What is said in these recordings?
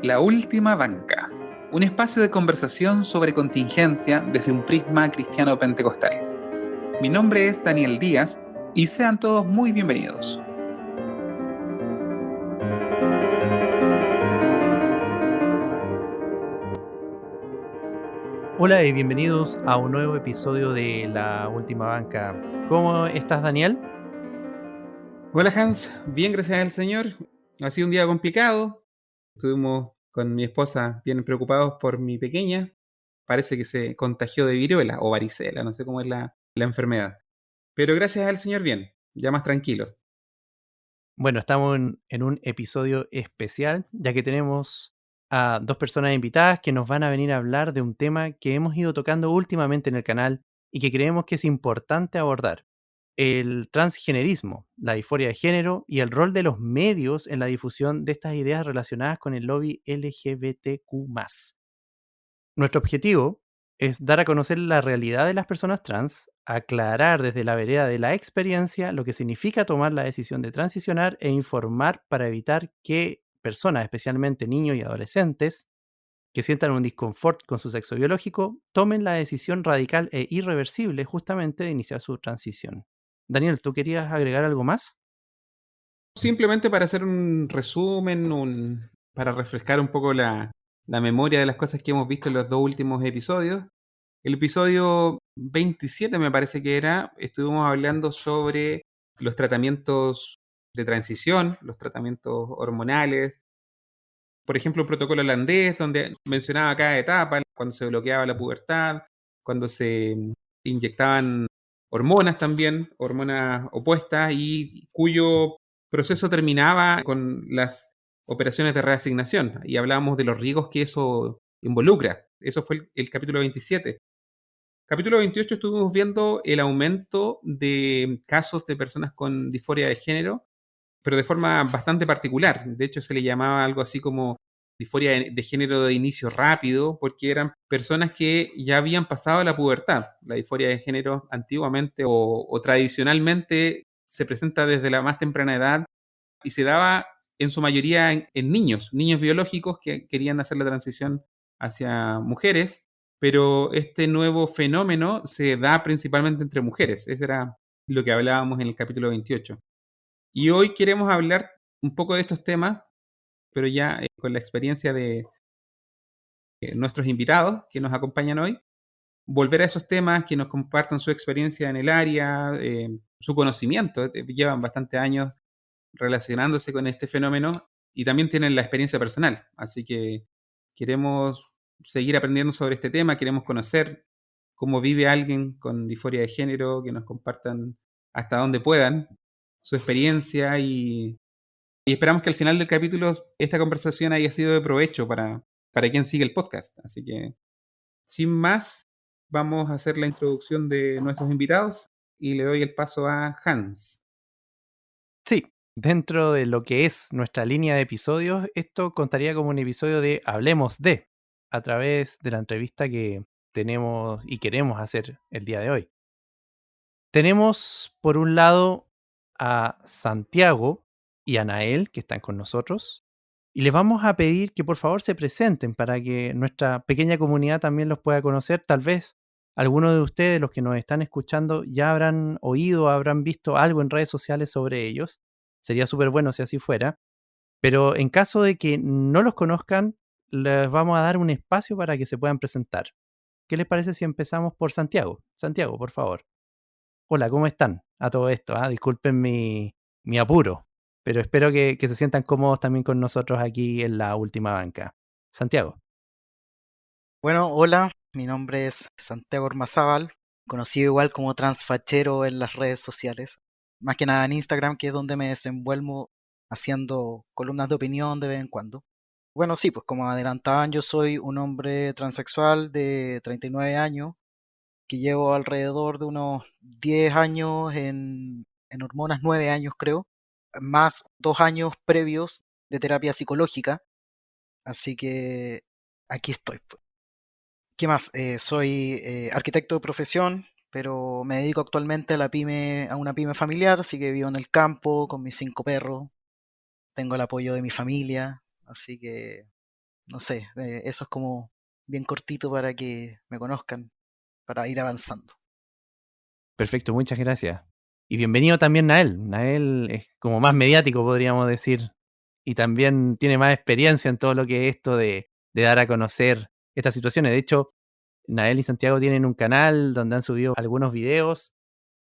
La Última Banca, un espacio de conversación sobre contingencia desde un prisma cristiano pentecostal. Mi nombre es Daniel Díaz y sean todos muy bienvenidos. Hola y bienvenidos a un nuevo episodio de La Última Banca. ¿Cómo estás, Daniel? Hola Hans, bien gracias al Señor. Ha sido un día complicado. Estuvimos con mi esposa bien preocupados por mi pequeña. Parece que se contagió de viruela o varicela, no sé cómo es la enfermedad. Pero gracias al Señor bien, ya más tranquilo. Bueno, estamos en un episodio especial, ya que tenemos a dos personas invitadas que nos van a venir a hablar de un tema que hemos ido tocando últimamente en el canal y que creemos que es importante abordar: el transgenerismo, la disforia de género y el rol de los medios en la difusión de estas ideas relacionadas con el lobby LGBTQ+. Nuestro objetivo es dar a conocer la realidad de las personas trans, aclarar desde la vereda de la experiencia lo que significa tomar la decisión de transicionar e informar para evitar que personas, especialmente niños y adolescentes, que sientan un disconfort con su sexo biológico, tomen la decisión radical e irreversible justamente de iniciar su transición. Daniel, ¿tú querías agregar algo más? Simplemente para hacer un resumen, para refrescar un poco la memoria de las cosas que hemos visto en los dos últimos episodios. El episodio 27 me parece que era, estuvimos hablando sobre los tratamientos de transición, los tratamientos hormonales, por ejemplo, el protocolo holandés, donde mencionaba cada etapa, cuando se bloqueaba la pubertad, cuando se inyectaban hormonas también, hormonas opuestas, y cuyo proceso terminaba con las operaciones de reasignación. Y hablábamos de los riesgos que eso involucra. Eso fue el capítulo 27. Capítulo 28 estuvimos viendo el aumento de casos de personas con disforia de género, pero de forma bastante particular. De hecho, se le llamaba algo así como disforia de género de inicio rápido, porque eran personas que ya habían pasado la pubertad. La disforia de género antiguamente o tradicionalmente se presenta desde la más temprana edad y se daba en su mayoría en niños biológicos que querían hacer la transición hacia mujeres, pero este nuevo fenómeno se da principalmente entre mujeres. Eso era lo que hablábamos en el capítulo 28. Y hoy queremos hablar un poco de estos temas, pero ya con la experiencia de nuestros invitados que nos acompañan hoy, volver a esos temas, que nos compartan su experiencia en el área, su conocimiento. Llevan bastantes años relacionándose con este fenómeno y también tienen la experiencia personal. Así que queremos seguir aprendiendo sobre este tema, queremos conocer cómo vive alguien con disforia de género, que nos compartan hasta donde puedan su experiencia y esperamos que al final del capítulo esta conversación haya sido de provecho para quien sigue el podcast. Así que, sin más, vamos a hacer la introducción de nuestros invitados y le doy el paso a Hans. Sí, dentro de lo que es nuestra línea de episodios, esto contaría como un episodio de Hablemos de, a través de la entrevista que tenemos y queremos hacer el día de hoy. Tenemos, por un lado, a Santiago y a Nael, que están con nosotros, y les vamos a pedir que por favor se presenten para que nuestra pequeña comunidad también los pueda conocer. Tal vez algunos de ustedes, los que nos están escuchando, ya habrán oído, habrán visto algo en redes sociales sobre ellos. Sería súper bueno si así fuera. Pero en caso de que no los conozcan, les vamos a dar un espacio para que se puedan presentar. ¿Qué les parece si empezamos por Santiago? Santiago, por favor. Hola, ¿cómo están? A todo esto, disculpen mi apuro, pero espero que se sientan cómodos también con nosotros aquí en La Última Banca. Santiago. Bueno, hola, mi nombre es Santiago Ormazábal, conocido igual como Transfachero en las redes sociales, más que nada en Instagram, que es donde me desenvuelvo haciendo columnas de opinión de vez en cuando. Bueno, sí, pues como adelantaban, yo soy un hombre transexual de 39 años, que llevo alrededor de unos 10 años en hormonas, 9 años creo, más 2 años previos de terapia psicológica, así que aquí estoy, pues. ¿Qué más? Soy arquitecto de profesión, pero me dedico actualmente a a una pyme familiar, así que vivo en el campo con mis 5 perros, tengo el apoyo de mi familia, así que No sé, eso es como bien cortito para que me conozcan, para ir avanzando. Perfecto, muchas gracias. Y bienvenido también Nael. Nael es como más mediático, podríamos decir, y también tiene más experiencia en todo lo que es esto de dar a conocer estas situaciones. De hecho, Nael y Santiago tienen un canal donde han subido algunos videos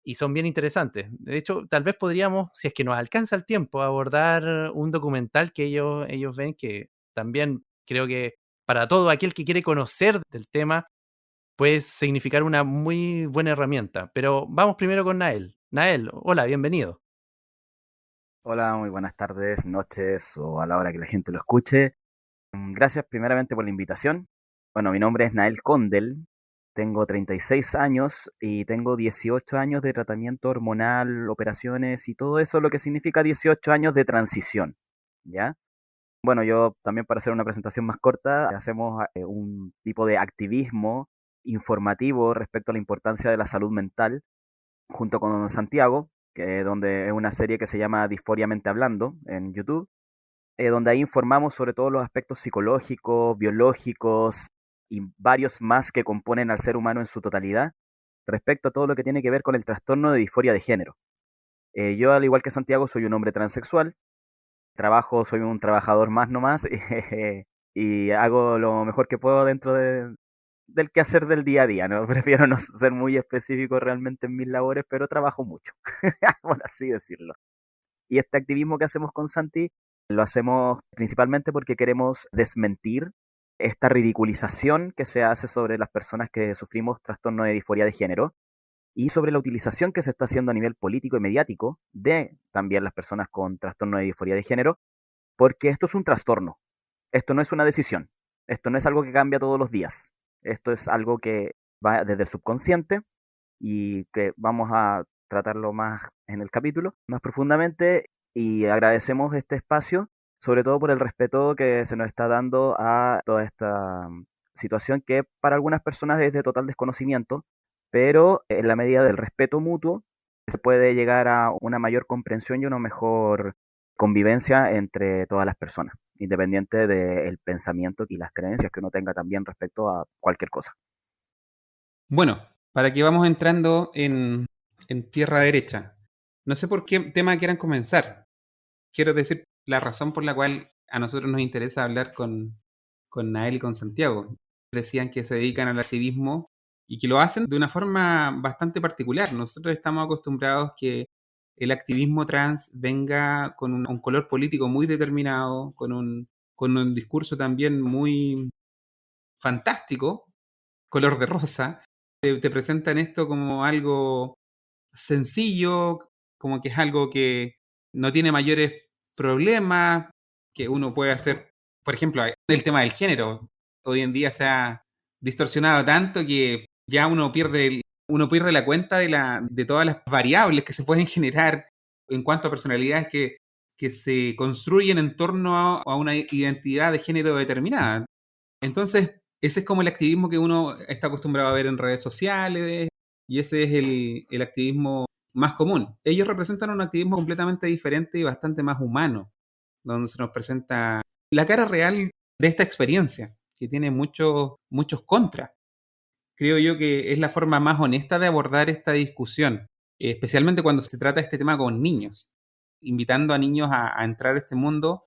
y son bien interesantes. De hecho, tal vez podríamos, si es que nos alcanza el tiempo, abordar un documental que ellos ven que también creo que para todo aquel que quiere conocer del tema puede significar una muy buena herramienta. Pero vamos primero con Nael. Nael, hola, bienvenido. Hola, muy buenas tardes, noches o a la hora que la gente lo escuche. Gracias primeramente por la invitación. Bueno, mi nombre es Nael Condel, tengo 36 años y tengo 18 años de tratamiento hormonal, operaciones y todo eso, lo que significa 18 años de transición, ¿ya? Bueno, yo también para hacer una presentación más corta, hacemos un tipo de activismo informativo respecto a la importancia de la salud mental junto con Santiago, donde es una serie que se llama Disforiamente Hablando en YouTube, donde ahí informamos sobre todos los aspectos psicológicos, biológicos y varios más que componen al ser humano en su totalidad, respecto a todo lo que tiene que ver con el trastorno de disforia de género. Yo, al igual que Santiago, soy un hombre transexual, soy un trabajador más nomás, y hago lo mejor que puedo del quehacer del día a día, ¿no? Prefiero no ser muy específico realmente en mis labores, pero trabajo mucho, por así decirlo. Y este activismo que hacemos con Santi lo hacemos principalmente porque queremos desmentir esta ridiculización que se hace sobre las personas que sufrimos trastorno de disforia de género y sobre la utilización que se está haciendo a nivel político y mediático de también las personas con trastorno de disforia de género, porque esto es un trastorno, esto no es una decisión, esto no es algo que cambia todos los días, esto es algo que va desde el subconsciente y que vamos a tratarlo más en el capítulo, más profundamente, y agradecemos este espacio, sobre todo por el respeto que se nos está dando a toda esta situación que para algunas personas es de total desconocimiento, pero en la medida del respeto mutuo se puede llegar a una mayor comprensión y una mejor convivencia entre todas las personas, independiente del pensamiento y las creencias que uno tenga también respecto a cualquier cosa. Bueno, para que vamos entrando en tierra derecha. No sé por qué tema quieran comenzar. Quiero decir la razón por la cual a nosotros nos interesa hablar con Nael y con Santiago. Decían que se dedican al activismo y que lo hacen de una forma bastante particular. Nosotros estamos acostumbrados que el activismo trans venga con un color político muy determinado, con un discurso también muy fantástico, color de rosa. Te presentan esto como algo sencillo, como que es algo que no tiene mayores problemas, que uno puede hacer, por ejemplo, el tema del género. Hoy en día se ha distorsionado tanto que ya uno pierde la cuenta de todas las variables que se pueden generar en cuanto a personalidades que se construyen en torno a una identidad de género determinada. Entonces, ese es como el activismo que uno está acostumbrado a ver en redes sociales y ese es el activismo más común. Ellos representan un activismo completamente diferente y bastante más humano, donde se nos presenta la cara real de esta experiencia, que tiene muchos contras. Creo yo que es la forma más honesta de abordar esta discusión, especialmente cuando se trata este tema con niños, invitando a niños a entrar a este mundo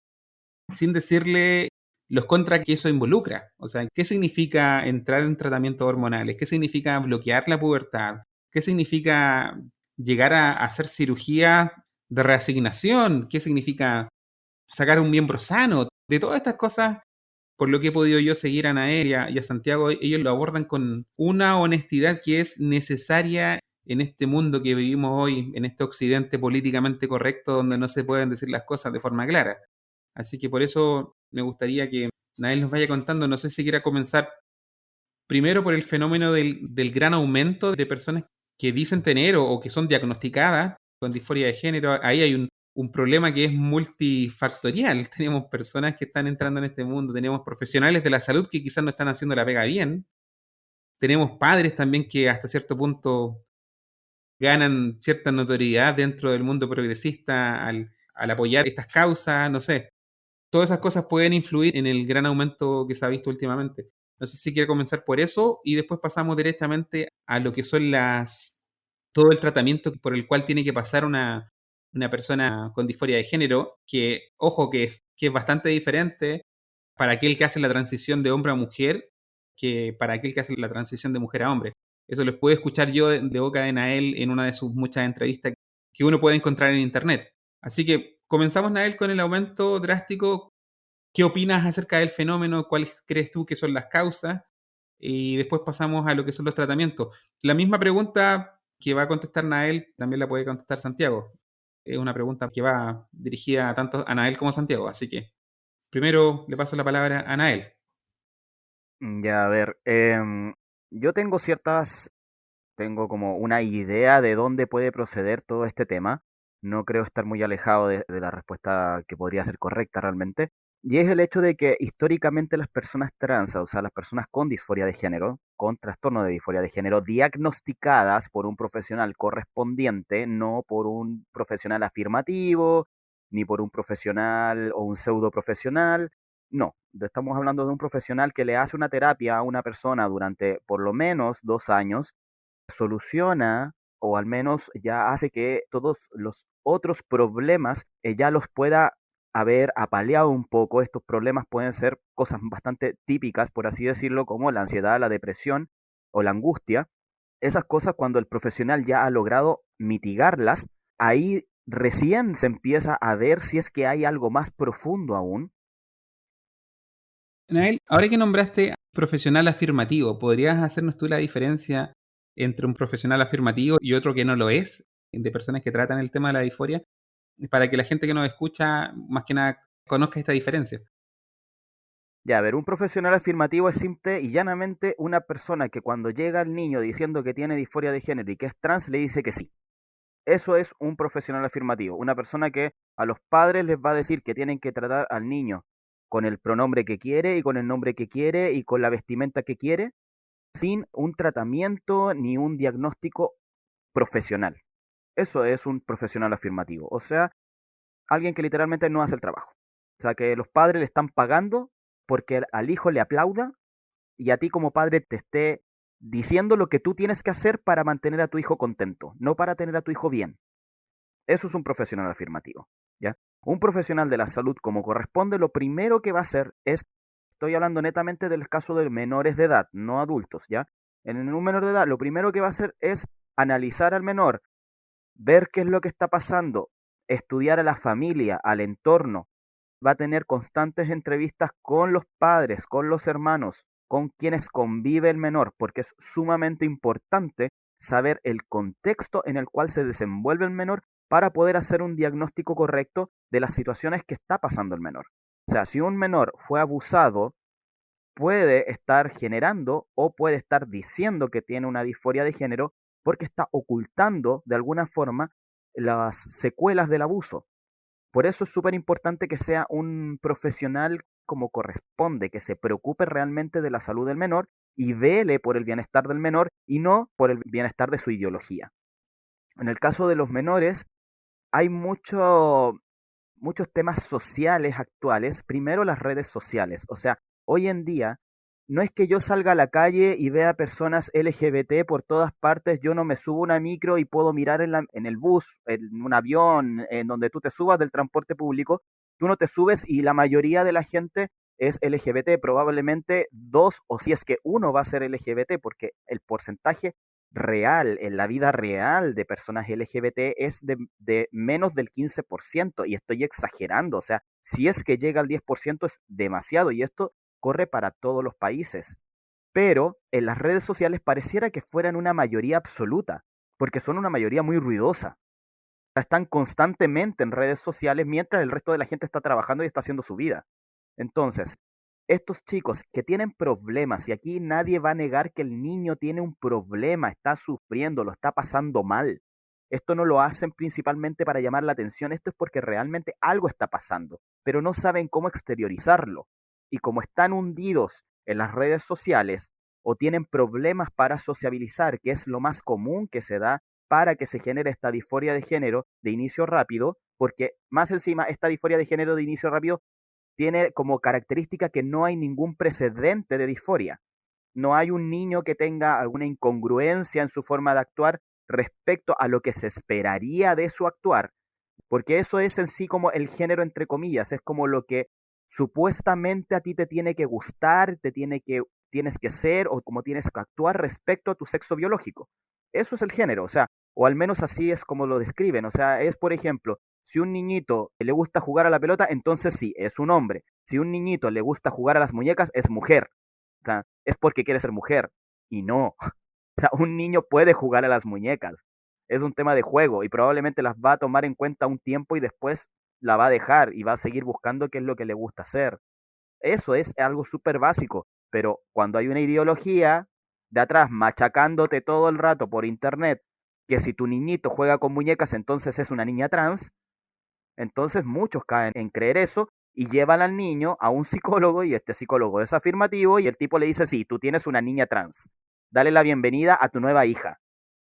sin decirle los contras que eso involucra. O sea, ¿qué significa entrar en tratamientos hormonales? ¿Qué significa bloquear la pubertad? ¿Qué significa llegar a hacer cirugía de reasignación? ¿Qué significa sacar un miembro sano? De todas estas cosas, por lo que he podido yo seguir a Nael y a Santiago, ellos lo abordan con una honestidad que es necesaria en este mundo que vivimos hoy, en este occidente políticamente correcto donde no se pueden decir las cosas de forma clara. Así que por eso me gustaría que Nael nos vaya contando, no sé si quiera comenzar primero por el fenómeno del gran aumento de personas que dicen tener o que son diagnosticadas con disforia de género. Ahí hay un problema que es multifactorial. Tenemos personas que están entrando en este mundo, tenemos profesionales de la salud que quizás no están haciendo la pega bien, tenemos padres también que hasta cierto punto ganan cierta notoriedad dentro del mundo progresista al apoyar estas causas, no sé. todas esas cosas pueden influir en el gran aumento que se ha visto últimamente. No sé si quiere comenzar por eso y después pasamos directamente a lo que son todo el tratamiento por el cual tiene que pasar una persona con disforia de género, que, ojo, que es bastante diferente para aquel que hace la transición de hombre a mujer que para aquel que hace la transición de mujer a hombre. Eso lo puedo escuchar yo de boca de Nael en una de sus muchas entrevistas que uno puede encontrar en internet. Así que comenzamos, Nael, con el aumento drástico. ¿Qué opinas acerca del fenómeno? ¿Cuáles crees tú que son las causas? Y después pasamos a lo que son los tratamientos. La misma pregunta que va a contestar Nael también la puede contestar Santiago. Es una pregunta que va dirigida tanto a Nael como a Santiago. Así que primero le paso la palabra a Nael. Ya, a ver, yo tengo como una idea de dónde puede proceder todo este tema. No creo estar muy alejado de la respuesta que podría ser correcta realmente. Y es el hecho de que históricamente las personas trans, o sea, las personas con disforia de género, con trastorno de disforia de género, diagnosticadas por un profesional correspondiente, no por un profesional afirmativo, ni por un profesional o un pseudo profesional. No, estamos hablando de un profesional que le hace una terapia a una persona durante por lo menos 2 años, soluciona o al menos ya hace que todos los otros problemas ya los pueda haber apaleado un poco. Estos problemas pueden ser cosas bastante típicas, por así decirlo, como la ansiedad, la depresión o la angustia. Esas cosas, cuando el profesional ya ha logrado mitigarlas, ahí recién se empieza a ver si es que hay algo más profundo aún. Nael, ahora que nombraste profesional afirmativo, ¿podrías hacernos tú la diferencia entre un profesional afirmativo y otro que no lo es, de personas que tratan el tema de la disforia, para que la gente que nos escucha, más que nada, conozca esta diferencia? Ya, a ver, un profesional afirmativo es simple y llanamente una persona que cuando llega el niño diciendo que tiene disforia de género y que es trans, le dice que sí. Eso es un profesional afirmativo, una persona que a los padres les va a decir que tienen que tratar al niño con el pronombre que quiere y con el nombre que quiere y con la vestimenta que quiere, sin un tratamiento ni un diagnóstico profesional. Eso es un profesional afirmativo, o sea, alguien que literalmente no hace el trabajo. O sea, que los padres le están pagando porque al hijo le aplauda y a ti como padre te esté diciendo lo que tú tienes que hacer para mantener a tu hijo contento, no para tener a tu hijo bien. Eso es un profesional afirmativo, ¿ya? Un profesional de la salud, como corresponde, lo primero que va a hacer es, estoy hablando netamente del caso de menores de edad, no adultos, ¿ya? En un menor de edad, lo primero que va a hacer es analizar al menor, ver qué es lo que está pasando, estudiar a la familia, al entorno. Va a tener constantes entrevistas con los padres, con los hermanos, con quienes convive el menor, porque es sumamente importante saber el contexto en el cual se desenvuelve el menor para poder hacer un diagnóstico correcto de las situaciones que está pasando el menor. O sea, si un menor fue abusado, puede estar generando o puede estar diciendo que tiene una disforia de género porque está ocultando de alguna forma las secuelas del abuso. Por eso es súper importante que sea un profesional como corresponde, que se preocupe realmente de la salud del menor y vele por el bienestar del menor y no por el bienestar de su ideología. En el caso de los menores, hay muchos temas sociales actuales. Primero, las redes sociales. O sea, hoy en día no es que yo salga a la calle y vea personas LGBT por todas partes. Yo no me subo a una micro y puedo mirar en el bus, en un avión, en donde tú te subas del transporte público. Tú no te subes y la mayoría de la gente es LGBT. Probablemente dos, o si es que uno va a ser LGBT, porque el porcentaje real, en la vida real de personas LGBT es de menos del 15%, y estoy exagerando. O sea, si es que llega al 10% es demasiado, y esto corre para todos los países. Pero en las redes sociales pareciera que fueran una mayoría absoluta, porque son una mayoría muy ruidosa. Están constantemente en redes sociales mientras el resto de la gente está trabajando y está haciendo su vida. Entonces, estos chicos que tienen problemas, y aquí nadie va a negar que el niño tiene un problema, está sufriendo, lo está pasando mal. Esto no lo hacen principalmente para llamar la atención, esto es porque realmente algo está pasando, pero no saben cómo exteriorizarlo. Y como están hundidos en las redes sociales o tienen problemas para sociabilizar, que es lo más común que se da para que se genere esta disforia de género de inicio rápido, porque más encima esta disforia de género de inicio rápido tiene como característica que no hay ningún precedente de disforia. No hay un niño que tenga alguna incongruencia en su forma de actuar respecto a lo que se esperaría de su actuar, porque eso es en sí como el género entre comillas, es como lo que supuestamente a ti te tiene que gustar, tienes que ser o como tienes que actuar respecto a tu sexo biológico. Eso es el género, o sea, o al menos así es como lo describen, o sea, es por ejemplo, si un niñito le gusta jugar a la pelota, entonces sí, es un hombre. Si un niñito le gusta jugar a las muñecas, es mujer. O sea, es porque quiere ser mujer. Y no. O sea, un niño puede jugar a las muñecas. Es un tema de juego y probablemente las va a tomar en cuenta un tiempo y después la va a dejar y va a seguir buscando qué es lo que le gusta hacer. Eso es algo súper básico, pero cuando hay una ideología de atrás machacándote todo el rato por internet, que si tu niñito juega con muñecas entonces es una niña trans, entonces muchos caen en creer eso y llevan al niño a un psicólogo y este psicólogo es afirmativo y el tipo le dice, sí, tú tienes una niña trans, dale la bienvenida a tu nueva hija.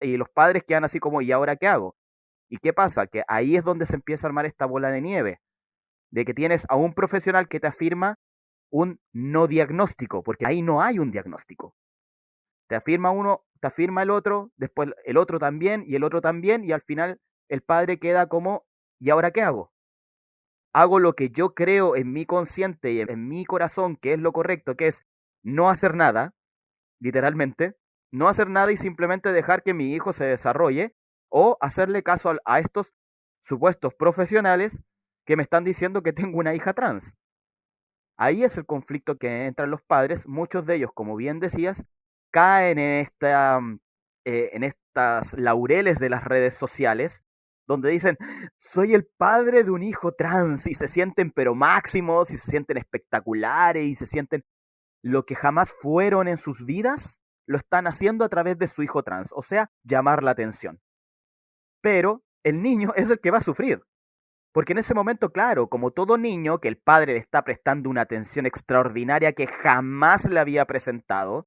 Y los padres quedan así como, ¿y ahora qué hago? ¿Y qué pasa? Que ahí es donde se empieza a armar esta bola de nieve, de que tienes a un profesional que te afirma un no diagnóstico, porque ahí no hay un diagnóstico. Te afirma uno, te afirma el otro, después el otro también y el otro también, y al final el padre queda como, ¿y ahora qué hago? Hago lo que yo creo en mi consciente y en mi corazón que es lo correcto, que es no hacer nada, literalmente, no hacer nada y simplemente dejar que mi hijo se desarrolle, o hacerle caso a estos supuestos profesionales que me están diciendo que tengo una hija trans. Ahí es el conflicto que entran los padres, muchos de ellos, como bien decías, caen en estas laureles de las redes sociales, donde dicen, soy el padre de un hijo trans, y se sienten pero máximos, y se sienten espectaculares, y se sienten lo que jamás fueron en sus vidas, lo están haciendo a través de su hijo trans, o sea, llamar la atención. Pero el niño es el que va a sufrir. Porque en ese momento, claro, como todo niño, que el padre le está prestando una atención extraordinaria que jamás le había presentado,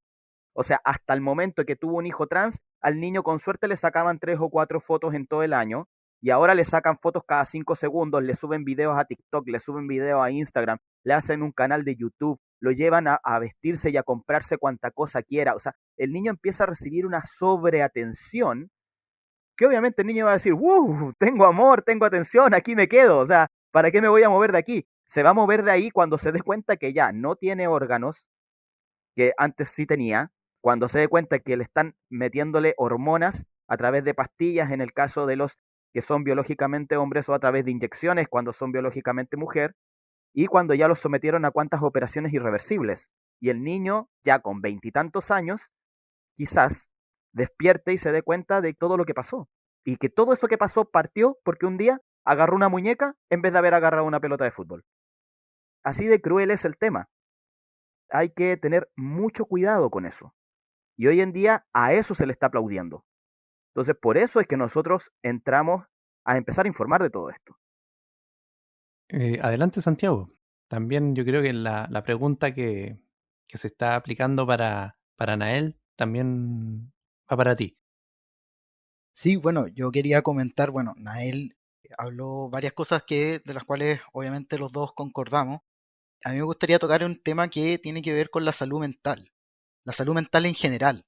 o sea, hasta el momento que tuvo un hijo trans, al niño con suerte le sacaban 3 o 4 fotos en todo el año, y ahora le sacan fotos cada 5 segundos, le suben videos a TikTok, le suben videos a Instagram, le hacen un canal de YouTube, lo llevan a vestirse y a comprarse cuanta cosa quiera. O sea, el niño empieza a recibir una sobreatención que obviamente el niño va a decir, tengo amor, tengo atención, aquí me quedo, o sea, ¿para qué me voy a mover de aquí? Se va a mover de ahí cuando se dé cuenta que ya no tiene órganos, que antes sí tenía, cuando se dé cuenta que le están metiéndole hormonas a través de pastillas en el caso de los que son biológicamente hombres o a través de inyecciones cuando son biológicamente mujer, y cuando ya los sometieron a cuantas operaciones irreversibles. Y el niño, ya con 20 y tantos años, quizás despierte y se dé cuenta de todo lo que pasó. Y que todo eso que pasó partió porque un día agarró una muñeca en vez de haber agarrado una pelota de fútbol. Así de cruel es el tema. Hay que tener mucho cuidado con eso. Y hoy en día a eso se le está aplaudiendo. Entonces, por eso es que nosotros entramos a empezar a informar de todo esto. Adelante, Santiago. También yo creo que la pregunta que se está aplicando para Nael también va para ti. Sí, bueno, yo quería comentar, bueno, Nael habló varias cosas de las cuales obviamente los dos concordamos. A mí me gustaría tocar un tema que tiene que ver con la salud mental en general.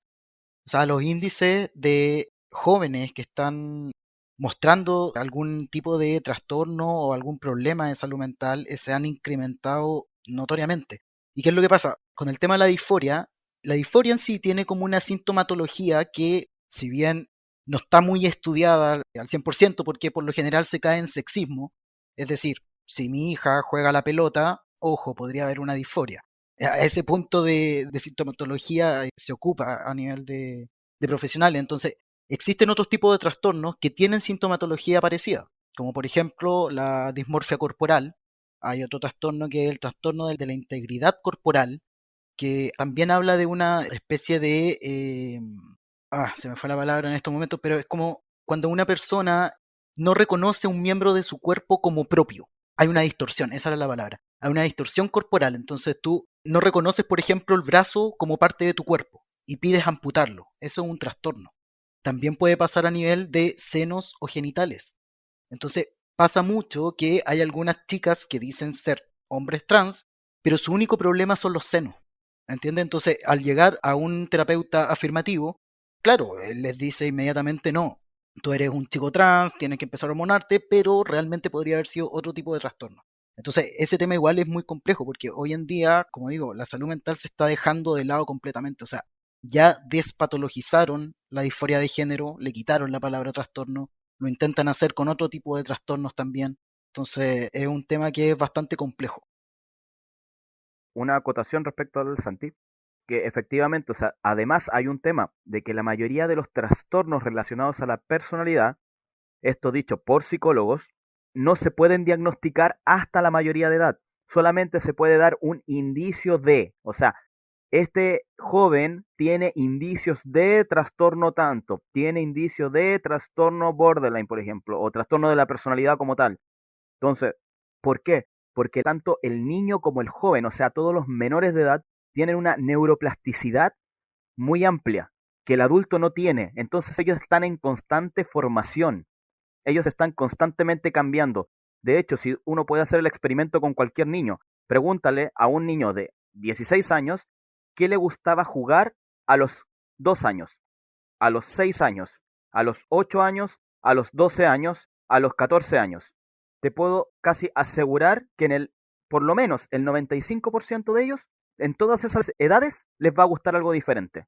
O sea, los índices de jóvenes que están mostrando algún tipo de trastorno o algún problema de salud mental se han incrementado notoriamente. ¿Y qué es lo que pasa? Con el tema de la disforia en sí tiene como una sintomatología que, si bien no está muy estudiada al 100%, porque por lo general se cae en sexismo, es decir, si mi hija juega a la pelota, ojo, podría haber una disforia. A ese punto de sintomatología se ocupa a nivel de profesionales. Entonces, existen otros tipos de trastornos que tienen sintomatología parecida, como por ejemplo la dismorfia corporal. Hay otro trastorno que es el trastorno de la integridad corporal, que también habla de una especie de... se me fue la palabra en estos momentos, pero es como cuando una persona no reconoce un miembro de su cuerpo como propio. Hay una distorsión, esa era la palabra. Hay una distorsión corporal, entonces tú no reconoces, por ejemplo, el brazo como parte de tu cuerpo y pides amputarlo. Eso es un trastorno. También puede pasar a nivel de senos o genitales. Entonces, pasa mucho que hay algunas chicas que dicen ser hombres trans, pero su único problema son los senos. ¿Entiendes? Entonces, al llegar a un terapeuta afirmativo, claro, él les dice inmediatamente no, tú eres un chico trans, tienes que empezar a hormonarte, pero realmente podría haber sido otro tipo de trastorno. Entonces, ese tema igual es muy complejo porque hoy en día, como digo, la salud mental se está dejando de lado completamente. O sea, ya despatologizaron la disforia de género, le quitaron la palabra trastorno, lo intentan hacer con otro tipo de trastornos también. Entonces, es un tema que es bastante complejo. Una acotación respecto al Santi, que efectivamente, o sea, además hay un tema de que la mayoría de los trastornos relacionados a la personalidad, esto dicho por psicólogos, no se pueden diagnosticar hasta la mayoría de edad. Solamente se puede dar un indicio de, o sea, este joven tiene indicios de trastorno tanto, tiene indicios de trastorno borderline, por ejemplo, o trastorno de la personalidad como tal. Entonces, ¿por qué? Porque tanto el niño como el joven, o sea, todos los menores de edad, tienen una neuroplasticidad muy amplia que el adulto no tiene. Entonces ellos están en constante formación. Ellos están constantemente cambiando. De hecho, si uno puede hacer el experimento con cualquier niño, pregúntale a un niño de 16 años qué le gustaba jugar a los 2 años, a los 6 años, a los 8 años, a los 12 años, a los 14 años. Te puedo casi asegurar que por lo menos el 95% de ellos, en todas esas edades, les va a gustar algo diferente.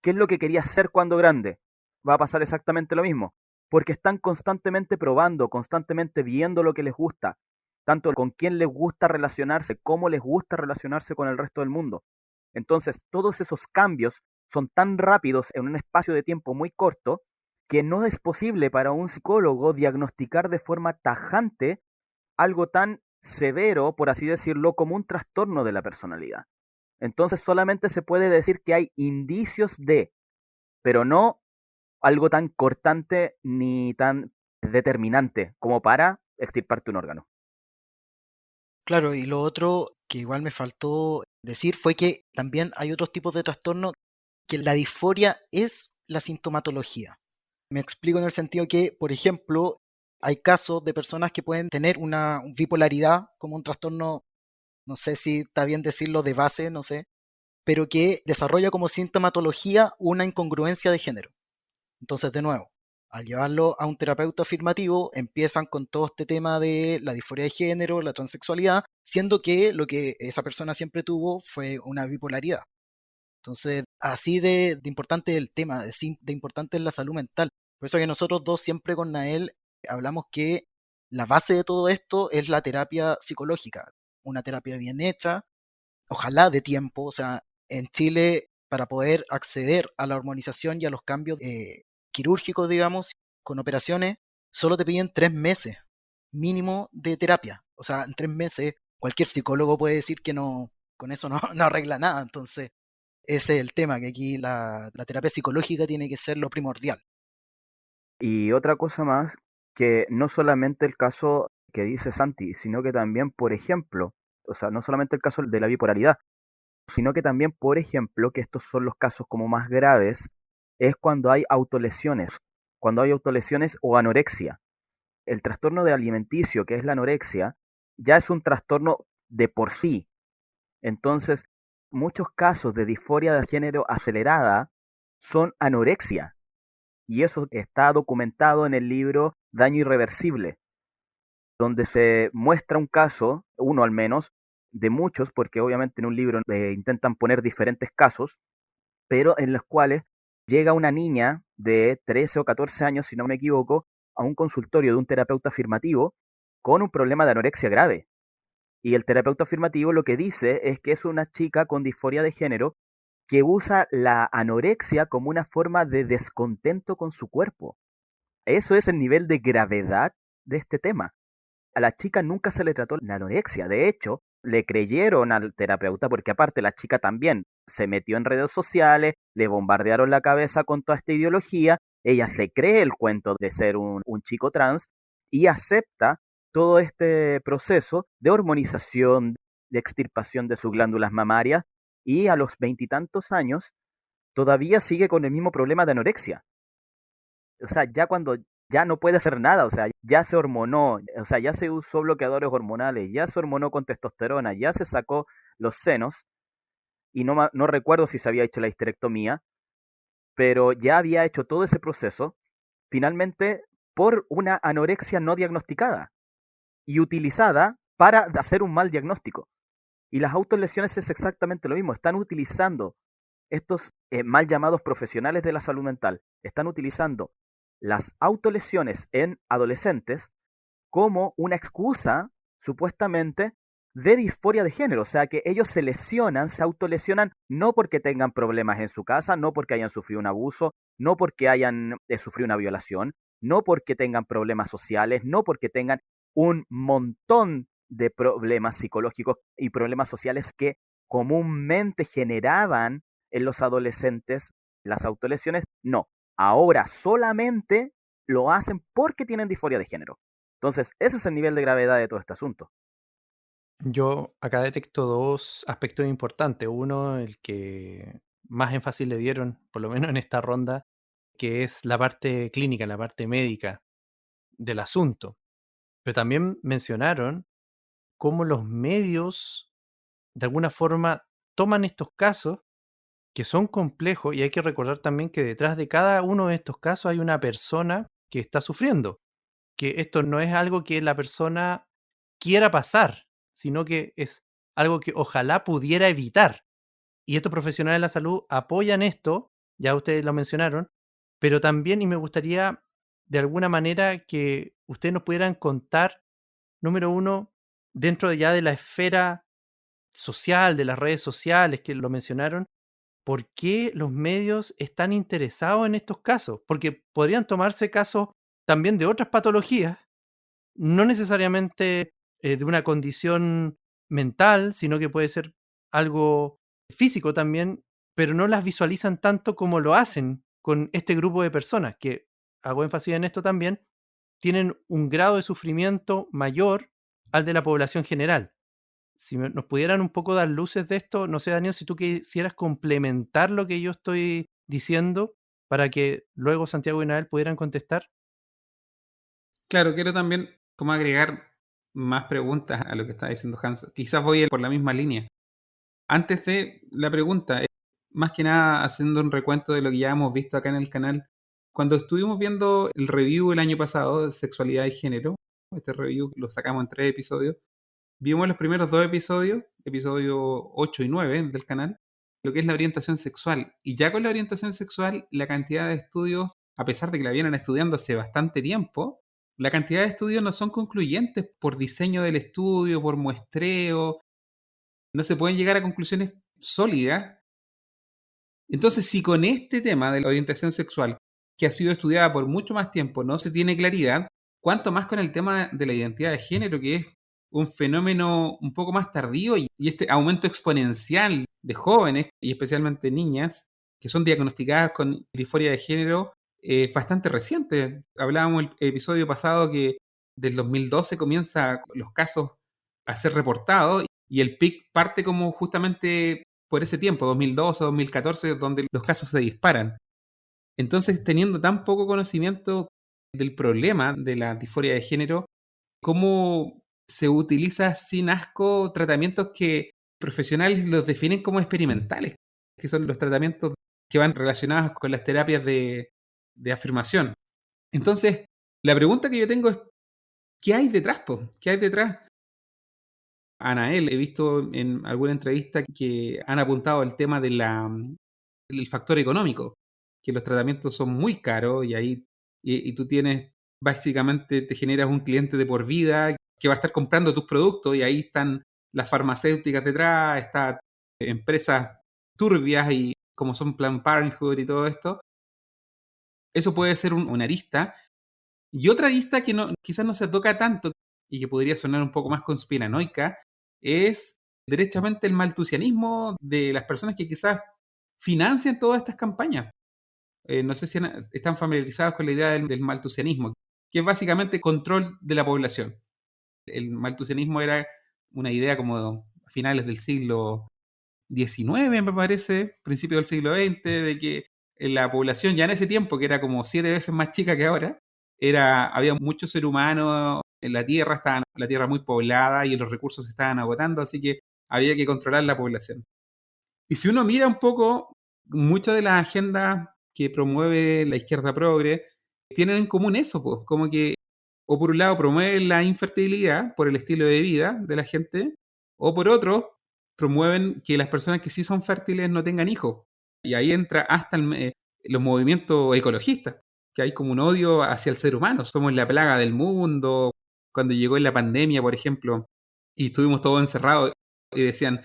¿Qué es lo que quería ser cuando grande? Va a pasar exactamente lo mismo, porque están constantemente probando, constantemente viendo lo que les gusta, tanto con quién les gusta relacionarse, cómo les gusta relacionarse con el resto del mundo. Entonces, todos esos cambios son tan rápidos en un espacio de tiempo muy corto que no es posible para un psicólogo diagnosticar de forma tajante algo tan severo, por así decirlo, como un trastorno de la personalidad. Entonces solamente se puede decir que hay indicios de, pero no algo tan cortante ni tan determinante como para extirparte un órgano. Claro, y lo otro que igual me faltó decir fue que también hay otros tipos de trastorno que la disforia es la sintomatología. Me explico en el sentido que, por ejemplo, hay casos de personas que pueden tener una bipolaridad como un trastorno, no sé si está bien decirlo de base, no sé, pero que desarrolla como sintomatología una incongruencia de género. Entonces, de nuevo, al llevarlo a un terapeuta afirmativo, empiezan con todo este tema de la disforia de género, la transexualidad, siendo que lo que esa persona siempre tuvo fue una bipolaridad. Entonces, así de importante el tema, de importante es la salud mental. Por eso que nosotros dos siempre con Nael hablamos que la base de todo esto es la terapia psicológica, una terapia bien hecha, ojalá de tiempo. O sea, en Chile, para poder acceder a la hormonización y a los cambios quirúrgicos, digamos, con operaciones, solo te piden 3 meses mínimo de terapia. O sea, en 3 meses cualquier psicólogo puede decir que no, con eso no, no arregla nada. Entonces, ese es el tema, que aquí la terapia psicológica tiene que ser lo primordial. Y otra cosa más, que no solamente el caso que dice Santi, sino que también, por ejemplo, o sea, no solamente el caso de la bipolaridad, sino que también, por ejemplo, que estos son los casos como más graves, es cuando hay autolesiones o anorexia. El trastorno de alimenticio, que es la anorexia, ya es un trastorno de por sí. Entonces, muchos casos de disforia de género acelerada son anorexia. Y eso está documentado en el libro Daño Irreversible, donde se muestra un caso, uno al menos, de muchos, porque obviamente en un libro intentan poner diferentes casos, pero en los cuales llega una niña de 13 o 14 años, si no me equivoco, a un consultorio de un terapeuta afirmativo con un problema de anorexia grave. Y el terapeuta afirmativo lo que dice es que es una chica con disforia de género que usa la anorexia como una forma de descontento con su cuerpo. Eso es el nivel de gravedad de este tema. A la chica nunca se le trató la anorexia. De hecho, le creyeron al terapeuta porque aparte la chica también se metió en redes sociales, le bombardearon la cabeza con toda esta ideología, ella se cree el cuento de ser un chico trans y acepta todo este proceso de hormonización, de extirpación de sus glándulas mamarias y a los veintitantos años todavía sigue con el mismo problema de anorexia. O sea, ya cuando ya no puede hacer nada, o sea, ya se hormonó, o sea, ya se usó bloqueadores hormonales, ya se hormonó con testosterona, ya se sacó los senos, y no recuerdo si se había hecho la histerectomía, pero ya había hecho todo ese proceso, finalmente por una anorexia no diagnosticada y utilizada para hacer un mal diagnóstico. Y las autolesiones es exactamente lo mismo, están utilizando estos mal llamados profesionales de la salud mental, están utilizando las autolesiones en adolescentes como una excusa, supuestamente, de disforia de género. O sea, que ellos se lesionan, se autolesionan, no porque tengan problemas en su casa, no porque hayan sufrido un abuso, no porque hayan sufrido una violación, no porque tengan problemas sociales, no porque tengan un montón de problemas psicológicos y problemas sociales que comúnmente generaban en los adolescentes las autolesiones. No, ahora solamente lo hacen porque tienen disforia de género. Entonces, ese es el nivel de gravedad de todo este asunto. Yo acá detecto dos aspectos importantes. Uno, el que más énfasis le dieron, por lo menos en esta ronda, que es la parte clínica, la parte médica del asunto. Pero también mencionaron cómo los medios, de alguna forma, toman estos casos que son complejos, y hay que recordar también que detrás de cada uno de estos casos hay una persona que está sufriendo, que esto no es algo que la persona quiera pasar, sino que es algo que ojalá pudiera evitar. Y estos profesionales de la salud apoyan esto, ya ustedes lo mencionaron, pero también, y me gustaría de alguna manera que ustedes nos pudieran contar, número uno, dentro ya de la esfera social, de las redes sociales que lo mencionaron, ¿por qué los medios están interesados en estos casos? Porque podrían tomarse casos también de otras patologías, no necesariamente de una condición mental, sino que puede ser algo físico también, pero no las visualizan tanto como lo hacen con este grupo de personas, que, hago énfasis en esto también, tienen un grado de sufrimiento mayor al de la población general. Si nos pudieran un poco dar luces de esto, no sé, Daniel, si tú quisieras complementar lo que yo estoy diciendo para que luego Santiago y Nael pudieran contestar. Claro, quiero también como agregar más preguntas a lo que está diciendo Hans. Quizás voy por la misma línea. Antes de la pregunta, más que nada haciendo un recuento de lo que ya hemos visto acá en el canal, cuando estuvimos viendo el review el año pasado de Sexualidad y Género, este review lo sacamos en 3 episodios, vimos los primeros 2 episodios, episodio 8 y 9 del canal, lo que es la orientación sexual. Y ya con la orientación sexual, la cantidad de estudios, a pesar de que la vienen estudiando hace bastante tiempo, la cantidad de estudios no son concluyentes por diseño del estudio, por muestreo, no se pueden llegar a conclusiones sólidas. Entonces, si con este tema de la orientación sexual, que ha sido estudiada por mucho más tiempo, no se tiene claridad, cuanto más con el tema de la identidad de género, que es un fenómeno un poco más tardío y este aumento exponencial de jóvenes y especialmente niñas que son diagnosticadas con disforia de género bastante reciente. Hablábamos el episodio pasado que del 2012 comienza los casos a ser reportados y el pic parte como justamente por ese tiempo, 2012, 2014, donde los casos se disparan. Entonces, teniendo tan poco conocimiento del problema de la disforia de género, ¿cómo se utiliza sin asco tratamientos que profesionales los definen como experimentales, que son los tratamientos que van relacionados con las terapias de afirmación? Entonces, la pregunta que yo tengo es, ¿qué hay detrás, po? ¿Qué hay detrás? Anael, he visto en alguna entrevista que han apuntado el tema de el factor económico, que los tratamientos son muy caros y ahí y tú tienes, básicamente te generas un cliente de por vida que va a estar comprando tus productos y ahí están las farmacéuticas detrás, están empresas turbias y como son Planned Parenthood y todo esto. Eso puede ser una arista. Y otra arista que no, quizás no se toca tanto y que podría sonar un poco más conspiranoica es derechamente el maltusianismo de las personas que quizás financian todas estas campañas. No sé si están familiarizados con la idea del maltusianismo, que es básicamente control de la población. El maltusianismo era una idea como a finales del siglo XIX, me parece, principio del siglo XX, de que la población ya en ese tiempo, que era como 7 veces más chica que ahora, había mucho ser humano en la Tierra, estaba la Tierra muy poblada y los recursos se estaban agotando, así que había que controlar la población. Y si uno mira un poco, muchas de las agendas que promueve la izquierda progre tienen en común eso, pues, como que o por un lado promueven la infertilidad por el estilo de vida de la gente, o por otro promueven que las personas que sí son fértiles no tengan hijos. Y ahí entra hasta los movimientos ecologistas, que hay como un odio hacia el ser humano. Somos la plaga del mundo. Cuando llegó la pandemia, por ejemplo, y estuvimos todos encerrados y decían,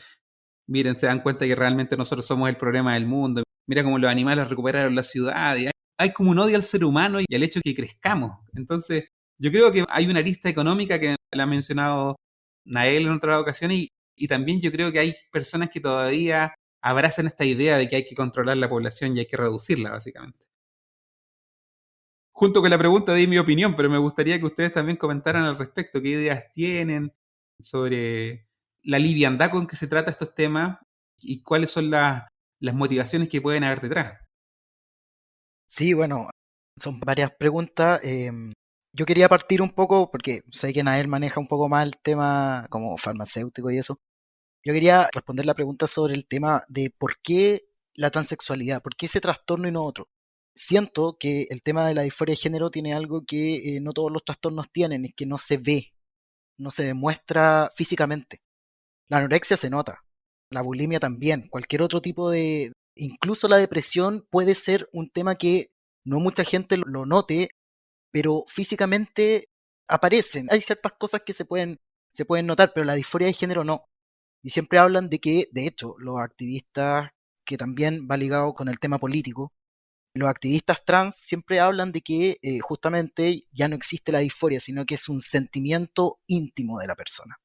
miren, se dan cuenta que realmente nosotros somos el problema del mundo. Mira cómo los animales recuperaron la ciudad. Y hay como un odio al ser humano y al hecho de que crezcamos. Entonces, yo creo que hay una arista económica que la ha mencionado Nael en otra ocasión y también yo creo que hay personas que todavía abrazan esta idea de que hay que controlar la población y hay que reducirla, básicamente. Junto con la pregunta di mi opinión, pero me gustaría que ustedes también comentaran al respecto, qué ideas tienen sobre la liviandad con que se trata estos temas y cuáles son las motivaciones que pueden haber detrás. Sí, bueno, son varias preguntas. Yo quería partir un poco, porque sé que Nael maneja un poco más el tema como farmacéutico y eso. Yo quería responder la pregunta sobre el tema de por qué la transexualidad, por qué ese trastorno y no otro. Siento que el tema de la disforia de género tiene algo que no todos los trastornos tienen, es que no se ve, no se demuestra físicamente. La anorexia se nota, la bulimia también, cualquier otro tipo de... Incluso la depresión puede ser un tema que no mucha gente lo note, pero físicamente aparecen. Hay ciertas cosas que se pueden notar, pero la disforia de género no. Y siempre hablan de que, de hecho, los activistas, que también va ligado con el tema político, los activistas trans siempre hablan de que justamente ya no existe la disforia, sino que es un sentimiento íntimo de la persona.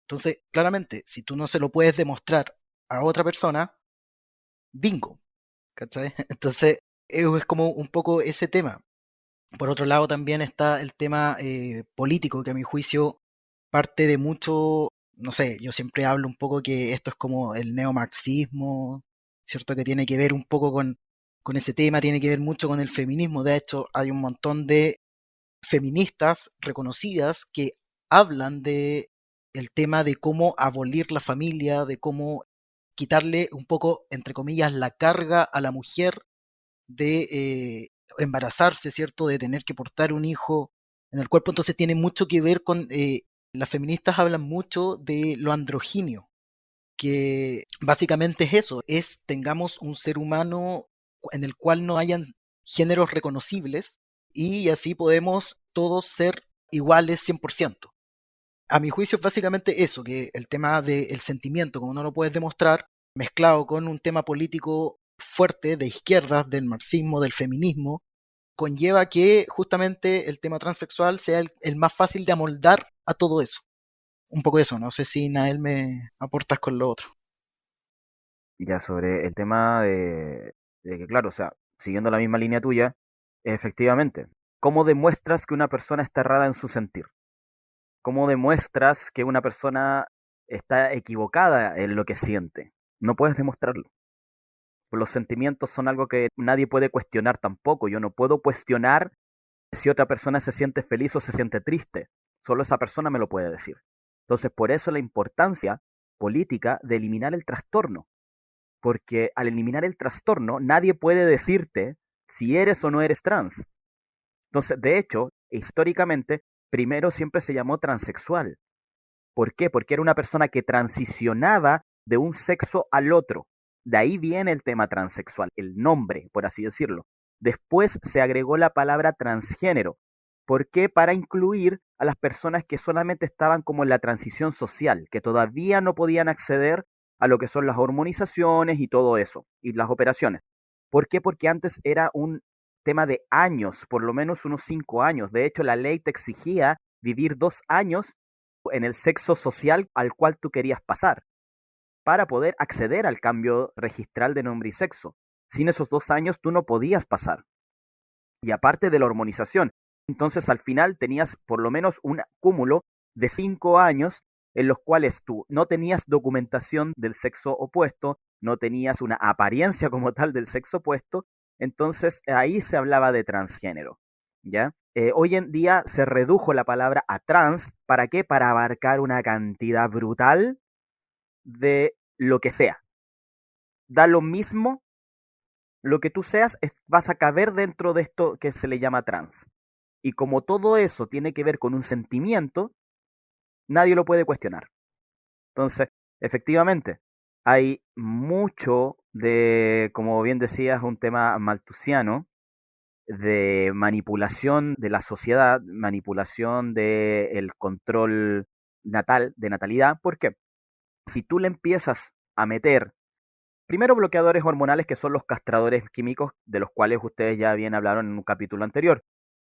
Entonces, claramente, si tú no se lo puedes demostrar a otra persona, bingo, ¿cachai? Entonces, es como un poco ese tema. Por otro lado, también está el tema político, que a mi juicio parte de mucho, no sé, yo siempre hablo un poco que esto es como el neomarxismo, ¿cierto? Que tiene que ver un poco con ese tema, tiene que ver mucho con el feminismo. De hecho, hay un montón de feministas reconocidas que hablan de el tema de cómo abolir la familia, de cómo quitarle un poco, entre comillas, la carga a la mujer de embarazarse, ¿cierto? De tener que portar un hijo en el cuerpo. Entonces tiene mucho que ver con, las feministas hablan mucho de lo androgíneo, que básicamente es eso, es tengamos un ser humano en el cual no hayan géneros reconocibles y así podemos todos ser iguales 100%. A mi juicio es básicamente eso, que el tema del sentimiento, como no lo puedes demostrar, mezclado con un tema político fuerte de izquierdas, del marxismo, del feminismo, conlleva que justamente el tema transexual sea el más fácil de amoldar a todo eso. Un poco eso, no sé si Nael me aportas con lo otro. Ya sobre el tema de que, claro, o sea, siguiendo la misma línea tuya, efectivamente, ¿cómo demuestras que una persona está errada en su sentir? ¿Cómo demuestras que una persona está equivocada en lo que siente? No puedes demostrarlo. Los sentimientos son algo que nadie puede cuestionar tampoco. Yo no puedo cuestionar si otra persona se siente feliz o se siente triste. Solo esa persona me lo puede decir. Entonces, por eso la importancia política de eliminar el trastorno. Porque al eliminar el trastorno, nadie puede decirte si eres o no eres trans. Entonces, de hecho, históricamente, primero siempre se llamó transexual. ¿Por qué? Porque era una persona que transicionaba de un sexo al otro. De ahí viene el tema transexual, el nombre, por así decirlo. Después se agregó la palabra transgénero. ¿Por qué? Para incluir a las personas que solamente estaban como en la transición social, que todavía no podían acceder a lo que son las hormonizaciones y todo eso, y las operaciones. ¿Por qué? Porque antes era un tema de años, por lo menos unos 5 años. De hecho, la ley te exigía vivir 2 años en el sexo social al cual tú querías pasar, para poder acceder al cambio registral de nombre y sexo. Sin esos 2 años tú no podías pasar. Y aparte de la hormonización, entonces al final tenías por lo menos un cúmulo de 5 años en los cuales tú no tenías documentación del sexo opuesto, no tenías una apariencia como tal del sexo opuesto, entonces ahí se hablaba de transgénero. ¿ya? Hoy en día se redujo la palabra a trans, ¿para qué? Para abarcar una cantidad brutal de lo que sea. Da lo mismo lo que tú seas, vas a caber dentro de esto que se le llama trans. Y como todo eso tiene que ver con un sentimiento, nadie lo puede cuestionar. Entonces, efectivamente, hay mucho de, como bien decías, un tema maltusiano, de manipulación de la sociedad, manipulación del control natal, de natalidad. ¿Por qué? Si tú le empiezas a meter, primero, bloqueadores hormonales, que son los castradores químicos, de los cuales ustedes ya bien hablaron en un capítulo anterior,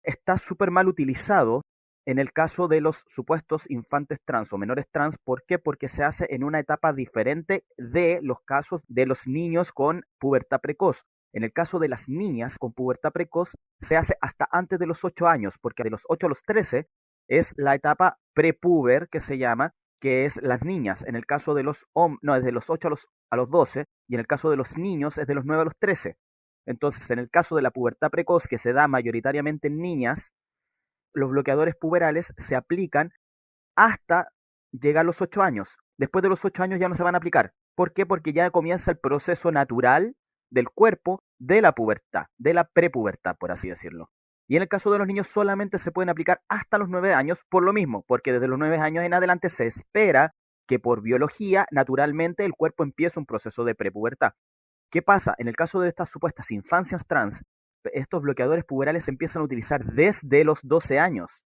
está súper mal utilizado en el caso de los supuestos infantes trans o menores trans. ¿Por qué? Porque se hace en una etapa diferente de los casos de los niños con pubertad precoz. En el caso de las niñas con pubertad precoz, se hace hasta antes de los 8 años, porque de los 8 a los 13 es la etapa prepuber, que se llama, que es las niñas. En el caso de los hombres, no, es de los 8 a los 12, y en el caso de los niños es de los 9 a los 13. Entonces, en el caso de la pubertad precoz, que se da mayoritariamente en niñas, los bloqueadores puberales se aplican hasta llegar a los 8 años. Después de los 8 años ya no se van a aplicar. ¿Por qué? Porque ya comienza el proceso natural del cuerpo de la pubertad, de la prepubertad, por así decirlo. Y en el caso de los niños solamente se pueden aplicar hasta los 9 años por lo mismo, porque desde los 9 años en adelante se espera que por biología, naturalmente, el cuerpo empiece un proceso de prepubertad. ¿Qué pasa? En el caso de estas supuestas infancias trans, estos bloqueadores puberales se empiezan a utilizar desde los 12 años.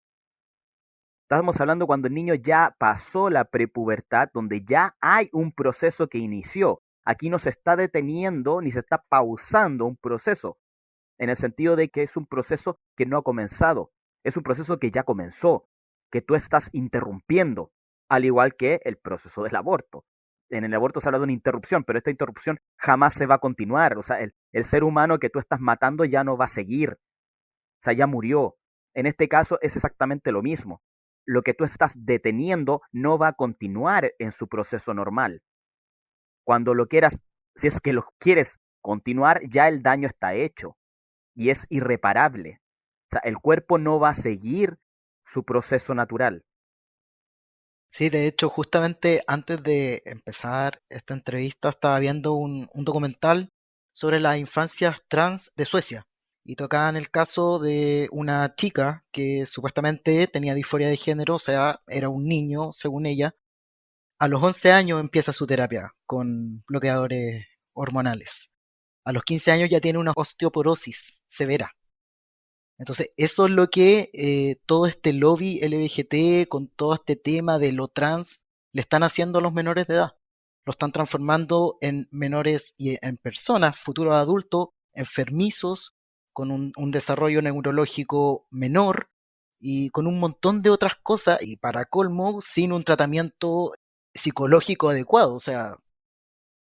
Estamos hablando cuando el niño ya pasó la prepubertad, donde ya hay un proceso que inició. Aquí no se está deteniendo ni se está pausando un proceso, en el sentido de que es un proceso que no ha comenzado, es un proceso que ya comenzó, que tú estás interrumpiendo, al igual que el proceso del aborto. En el aborto se habla de una interrupción, pero esta interrupción jamás se va a continuar. O sea, el ser humano que tú estás matando ya no va a seguir. O sea, ya murió. En este caso es exactamente lo mismo. Lo que tú estás deteniendo no va a continuar en su proceso normal. Cuando lo quieras, si es que lo quieres continuar, ya el daño está hecho y es irreparable. O sea, el cuerpo no va a seguir su proceso natural. Sí, de hecho, justamente antes de empezar esta entrevista estaba viendo un documental sobre las infancias trans de Suecia y tocaban el caso de una chica que supuestamente tenía disforia de género, o sea, era un niño, según ella. A los 11 años empieza su terapia con bloqueadores hormonales. A los 15 años ya tiene una osteoporosis severa. Entonces, eso es lo que todo este lobby LGBT con todo este tema de lo trans le están haciendo a los menores de edad. Lo están transformando en menores y en personas, futuros adultos, enfermizos, con un desarrollo neurológico menor y con un montón de otras cosas, y para colmo, sin un tratamiento psicológico adecuado. O sea,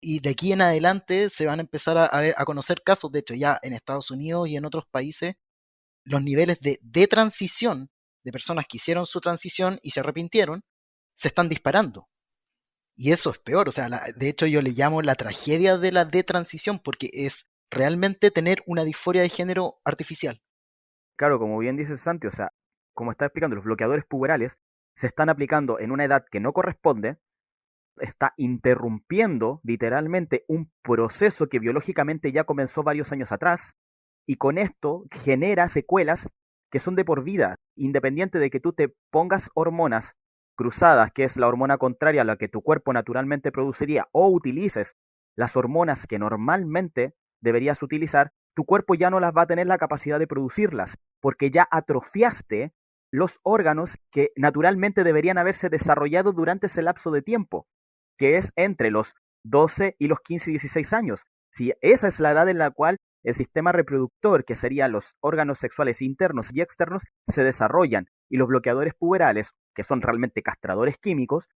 y de aquí en adelante se van a empezar a conocer casos, de hecho ya en Estados Unidos y en otros países, los niveles de transición de personas que hicieron su transición y se arrepintieron, se están disparando. Y eso es peor, o sea, de hecho yo le llamo la tragedia de la detransición, porque es realmente tener una disforia de género artificial. Claro, como bien dice Santi, o sea, como está explicando, los bloqueadores puberales se están aplicando en una edad que no corresponde, está interrumpiendo literalmente un proceso que biológicamente ya comenzó varios años atrás, y con esto genera secuelas que son de por vida, independiente de que tú te pongas hormonas cruzadas, que es la hormona contraria a la que tu cuerpo naturalmente produciría, o utilices las hormonas que normalmente deberías utilizar, tu cuerpo ya no las va a tener la capacidad de producirlas, porque ya atrofiaste los órganos que naturalmente deberían haberse desarrollado durante ese lapso de tiempo, que es entre los 12 y los 15 y 16 años. Si esa es la edad en la cual el sistema reproductor, que serían los órganos sexuales internos y externos, se desarrollan, y los bloqueadores puberales, que son realmente castradores químicos,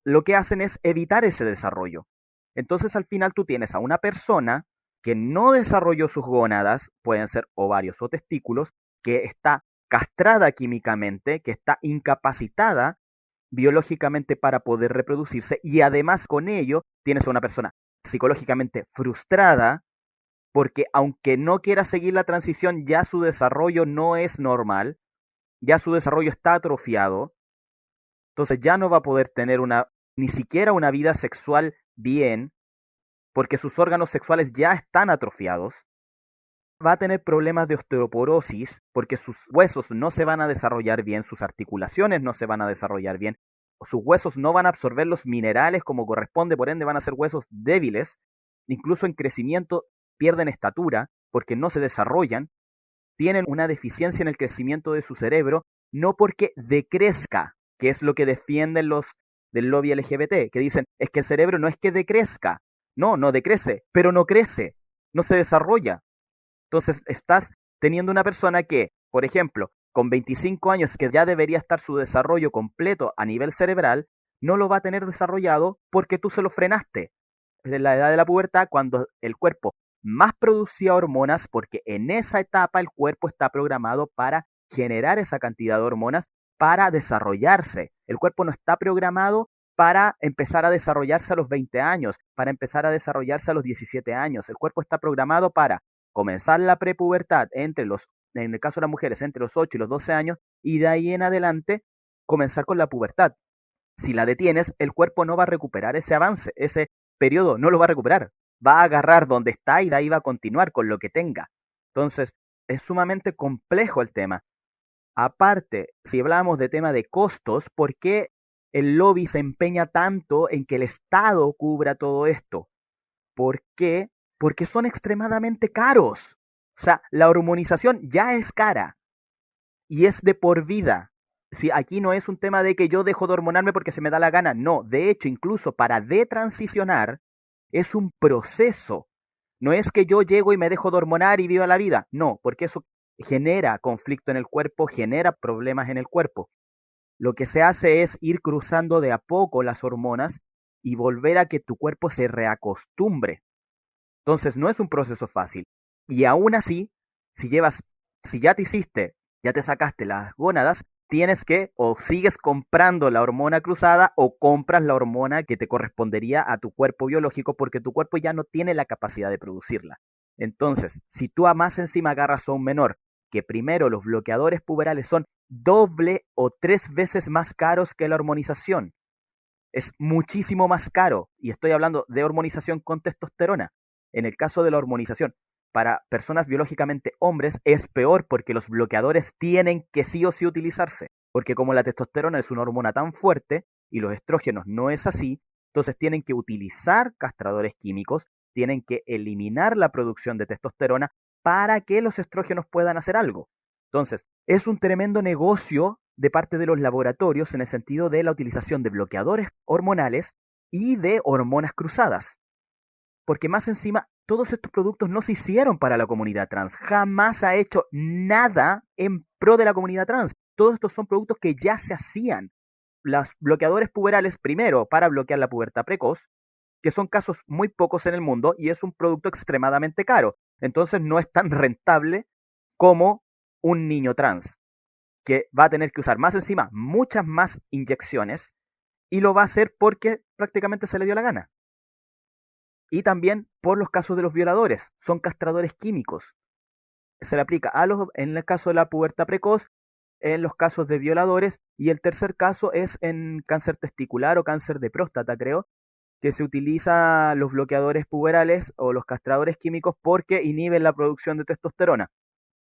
lo que hacen es evitar ese desarrollo. Entonces al final tú tienes a una persona que no desarrolló sus gónadas, pueden ser ovarios o testículos, que está castrada químicamente, que está incapacitada biológicamente para poder reproducirse, y además con ello tienes a una persona psicológicamente frustrada porque aunque no quiera seguir la transición, ya su desarrollo no es normal, ya su desarrollo está atrofiado, entonces ya no va a poder tener ni siquiera una vida sexual bien, porque sus órganos sexuales ya están atrofiados. Va a tener problemas de osteoporosis, porque sus huesos no se van a desarrollar bien, sus articulaciones no se van a desarrollar bien, sus huesos no van a absorber los minerales como corresponde, por ende van a ser huesos débiles, incluso en crecimiento pierden estatura porque no se desarrollan, tienen una deficiencia en el crecimiento de su cerebro, no porque decrezca, que es lo que defienden los del lobby LGBT, que dicen, es que el cerebro no es que decrezca, no decrece, pero no crece, no se desarrolla. Entonces estás teniendo una persona que, por ejemplo, con 25 años, que ya debería estar su desarrollo completo a nivel cerebral, no lo va a tener desarrollado porque tú se lo frenaste. En la edad de la pubertad, cuando el cuerpo más producía hormonas, porque en esa etapa el cuerpo está programado para generar esa cantidad de hormonas para desarrollarse. El cuerpo no está programado para empezar a desarrollarse a los 20 años, para empezar a desarrollarse a los 17 años. El cuerpo está programado para comenzar la prepubertad en el caso de las mujeres, entre los 8 y los 12 años, y de ahí en adelante comenzar con la pubertad. Si la detienes, el cuerpo no va a recuperar ese avance, ese periodo no lo va a recuperar. Va a agarrar donde está y de ahí va a continuar con lo que tenga. Entonces, es sumamente complejo el tema. Aparte, si hablamos de tema de costos, ¿por qué el lobby se empeña tanto en que el Estado cubra todo esto? ¿Por qué? Porque son extremadamente caros. O sea, la hormonización ya es cara y es de por vida. Si aquí no es un tema de que yo dejo de hormonarme porque se me da la gana, no. De hecho, incluso para detransicionar es un proceso. No es que yo llego y me dejo de hormonar y viva la vida. No, porque eso genera conflicto en el cuerpo, genera problemas en el cuerpo. Lo que se hace es ir cruzando de a poco las hormonas y volver a que tu cuerpo se reacostumbre. Entonces no es un proceso fácil. Y aún así, si ya te hiciste, ya te sacaste las gónadas, tienes que o sigues comprando la hormona cruzada o compras la hormona que te correspondería a tu cuerpo biológico porque tu cuerpo ya no tiene la capacidad de producirla. Entonces, si tú a más encima agarras a un menor, que primero los bloqueadores puberales son 2 o 3 veces más caros que la hormonización. Es muchísimo más caro. Y estoy hablando de hormonización con testosterona. En el caso de la hormonización, para personas biológicamente hombres es peor porque los bloqueadores tienen que sí o sí utilizarse. Porque como la testosterona es una hormona tan fuerte y los estrógenos no es así, entonces tienen que utilizar castradores químicos, tienen que eliminar la producción de testosterona para que los estrógenos puedan hacer algo. Entonces, es un tremendo negocio de parte de los laboratorios en el sentido de la utilización de bloqueadores hormonales y de hormonas cruzadas. Porque más encima, todos estos productos no se hicieron para la comunidad trans. Jamás ha hecho nada en pro de la comunidad trans. Todos estos son productos que ya se hacían. Los bloqueadores puberales, primero, para bloquear la pubertad precoz, que son casos muy pocos en el mundo y es un producto extremadamente caro. Entonces no es tan rentable como un niño trans, que va a tener que usar más encima muchas más inyecciones y lo va a hacer porque prácticamente se le dio la gana. Y también por los casos de los violadores, son castradores químicos. Se le aplica en el caso de la pubertad precoz, en los casos de violadores, y el tercer caso es en cáncer testicular o cáncer de próstata, creo, que se utiliza los bloqueadores puberales o los castradores químicos porque inhiben la producción de testosterona.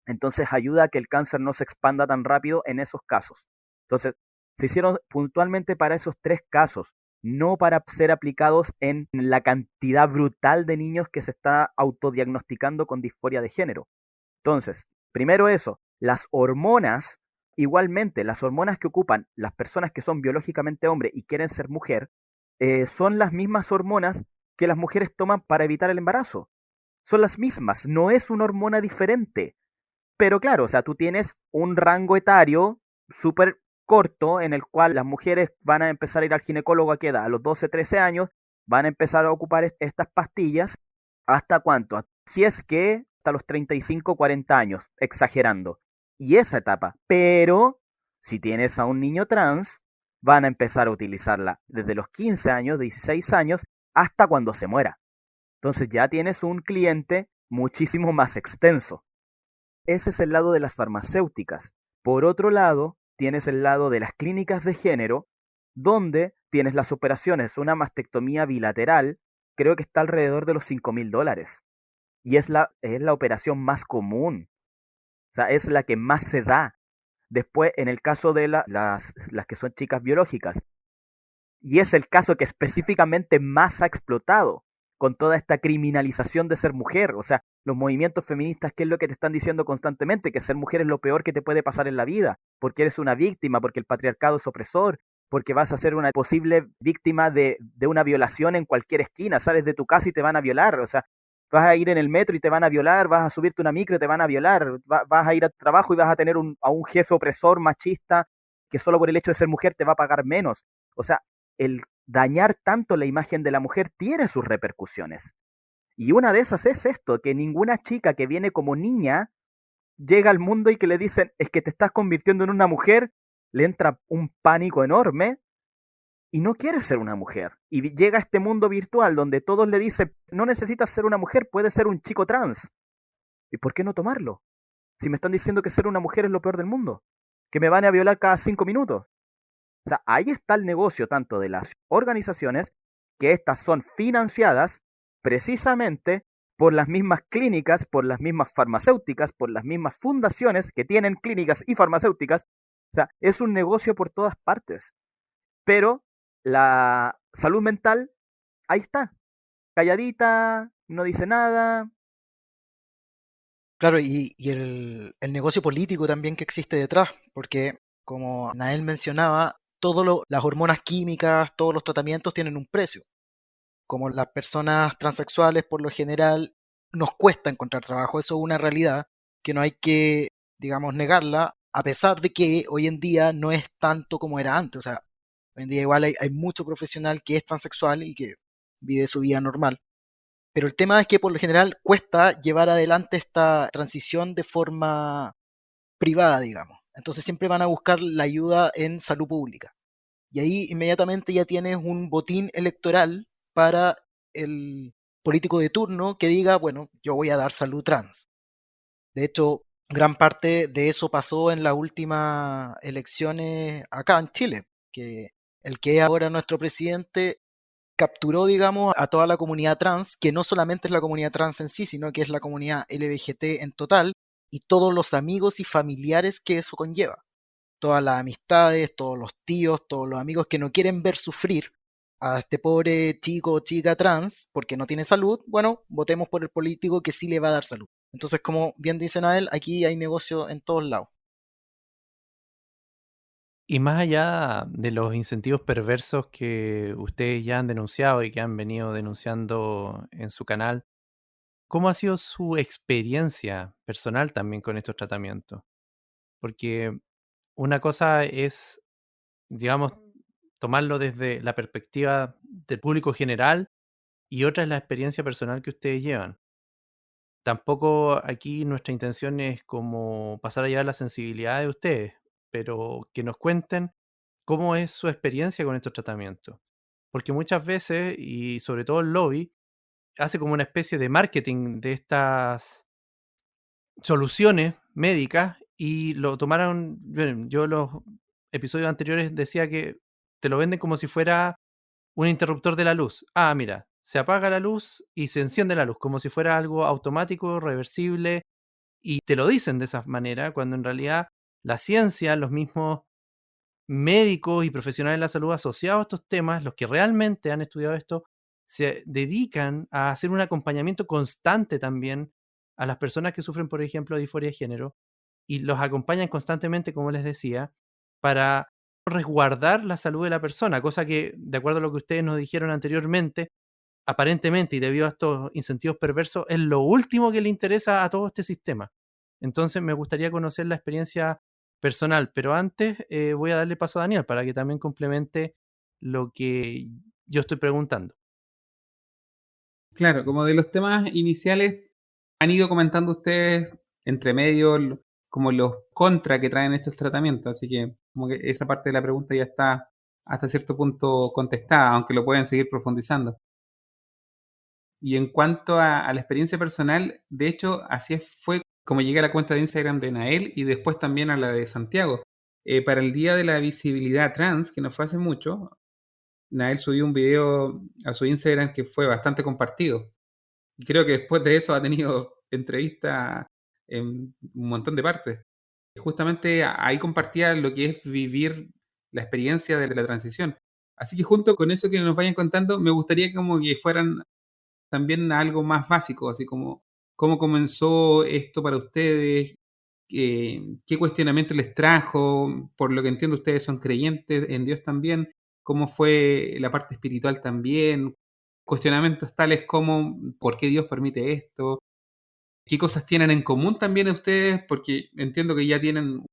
Entonces ayuda a que el cáncer no se expanda tan rápido en esos casos. Entonces, se hicieron puntualmente para esos 3 casos, no para ser aplicados en la cantidad brutal de niños que se está autodiagnosticando con disforia de género. Entonces, primero eso, las hormonas, igualmente, las hormonas que ocupan las personas que son biológicamente hombre y quieren ser mujer, son las mismas hormonas que las mujeres toman para evitar el embarazo. Son las mismas, no es una hormona diferente. Pero claro, o sea, tú tienes un rango etario súper corto en el cual las mujeres van a empezar a ir al ginecólogo a qué edad, a los 12, 13 años, van a empezar a ocupar estas pastillas. ¿Hasta cuánto? Si es que hasta los 35, 40 años, exagerando. Y esa etapa. Pero si tienes a un niño trans, van a empezar a utilizarla desde los 15 años, 16 años, hasta cuando se muera. Entonces ya tienes un cliente muchísimo más extenso. Ese es el lado de las farmacéuticas. Por otro lado, tienes el lado de las clínicas de género, donde tienes las operaciones. Una mastectomía bilateral, creo que está alrededor de los $5.000. Y es la operación más común. O sea, es la que más se da. Después, en el caso de las que son chicas biológicas, y es el caso que específicamente más ha explotado con toda esta criminalización de ser mujer. O sea, los movimientos feministas, ¿qué es lo que te están diciendo constantemente? Que ser mujer es lo peor que te puede pasar en la vida, porque eres una víctima, porque el patriarcado es opresor, porque vas a ser una posible víctima de una violación en cualquier esquina. Sales de tu casa y te van a violar. O sea, vas a ir en el metro y te van a violar, vas a subirte a una micro y te van a violar, vas a ir al trabajo y vas a tener a un jefe opresor, machista, que solo por el hecho de ser mujer te va a pagar menos. O sea, el dañar tanto la imagen de la mujer tiene sus repercusiones. Y una de esas es esto, que ninguna chica que viene como niña llega al mundo y que le dicen, es que te estás convirtiendo en una mujer, le entra un pánico enorme y no quiere ser una mujer. Y llega a este mundo virtual donde todos le dicen, no necesitas ser una mujer, puedes ser un chico trans. ¿Y por qué no tomarlo? Si me están diciendo que ser una mujer es lo peor del mundo, que me van a violar cada 5 minutos. O sea, ahí está el negocio tanto de las organizaciones, que estas son financiadas precisamente por las mismas clínicas, por las mismas farmacéuticas, por las mismas fundaciones que tienen clínicas y farmacéuticas. O sea, es un negocio por todas partes. Pero la salud mental, ahí está, calladita, no dice nada. Claro, y el negocio político también que existe detrás, porque como Nael mencionaba, las hormonas químicas, todos los tratamientos tienen un precio. Como las personas transexuales por lo general nos cuesta encontrar trabajo, eso es una realidad que no hay que, digamos, negarla, a pesar de que hoy en día no es tanto como era antes. O sea, hoy en día igual hay mucho profesional que es transexual y que vive su vida normal. Pero el tema es que por lo general cuesta llevar adelante esta transición de forma privada, digamos. Entonces siempre van a buscar la ayuda en salud pública. Y ahí inmediatamente ya tienes un botín electoral para el político de turno que diga, bueno, yo voy a dar salud trans. De hecho, gran parte de eso pasó en las últimas elecciones acá en Chile, que el que es ahora nuestro presidente capturó, digamos, a toda la comunidad trans, que no solamente es la comunidad trans en sí, sino que es la comunidad LGBTQ en total, y todos los amigos y familiares que eso conlleva. Todas las amistades, todos los tíos, todos los amigos que no quieren ver sufrir a este pobre chico o chica trans porque no tiene salud, bueno, votemos por el político que sí le va a dar salud. Entonces, como bien dicen a él, aquí hay negocio en todos lados. Y más allá de los incentivos perversos que ustedes ya han denunciado y que han venido denunciando en su canal, ¿cómo ha sido su experiencia personal también con estos tratamientos? Porque una cosa es, digamos, tomarlo desde la perspectiva del público general y otra es la experiencia personal que ustedes llevan. Tampoco aquí nuestra intención es como pasar allá la sensibilidad de ustedes, pero que nos cuenten cómo es su experiencia con estos tratamientos. Porque muchas veces, y sobre todo el lobby, hace como una especie de marketing de estas soluciones médicas y lo tomaron, bueno, yo los episodios anteriores decía que te lo venden como si fuera un interruptor de la luz. Ah, mira, se apaga la luz y se enciende la luz, como si fuera algo automático, reversible, y te lo dicen de esa manera, cuando en realidad la ciencia, los mismos médicos y profesionales de la salud asociados a estos temas, los que realmente han estudiado esto, se dedican a hacer un acompañamiento constante también a las personas que sufren, por ejemplo, disforia de género, y los acompañan constantemente, como les decía, para resguardar la salud de la persona, cosa que, de acuerdo a lo que ustedes nos dijeron anteriormente, aparentemente y debido a estos incentivos perversos, es lo último que le interesa a todo este sistema. Entonces me gustaría conocer la experiencia personal, pero antes voy a darle paso a Daniel para que también complemente lo que yo estoy preguntando. Claro, como de los temas iniciales, han ido comentando ustedes entre medio como los contra que traen estos tratamientos, así que como que esa parte de la pregunta ya está hasta cierto punto contestada, aunque lo pueden seguir profundizando. Y en cuanto a la experiencia personal, de hecho, así fue como llegué a la cuenta de Instagram de Nael y después también a la de Santiago. Para el Día de la Visibilidad Trans, que no fue hace mucho, Nael subió un video a su Instagram que fue bastante compartido. Y creo que después de eso ha tenido entrevistas en un montón de partes. Justamente ahí compartía lo que es vivir la experiencia de la transición. Así que junto con eso que nos vayan contando, me gustaría como que fueran también a algo más básico, así como cómo comenzó esto para ustedes, qué cuestionamiento les trajo, por lo que entiendo ustedes son creyentes en Dios también, cómo fue la parte espiritual también, cuestionamientos tales como por qué Dios permite esto, qué cosas tienen en común también ustedes, porque entiendo que ya tienen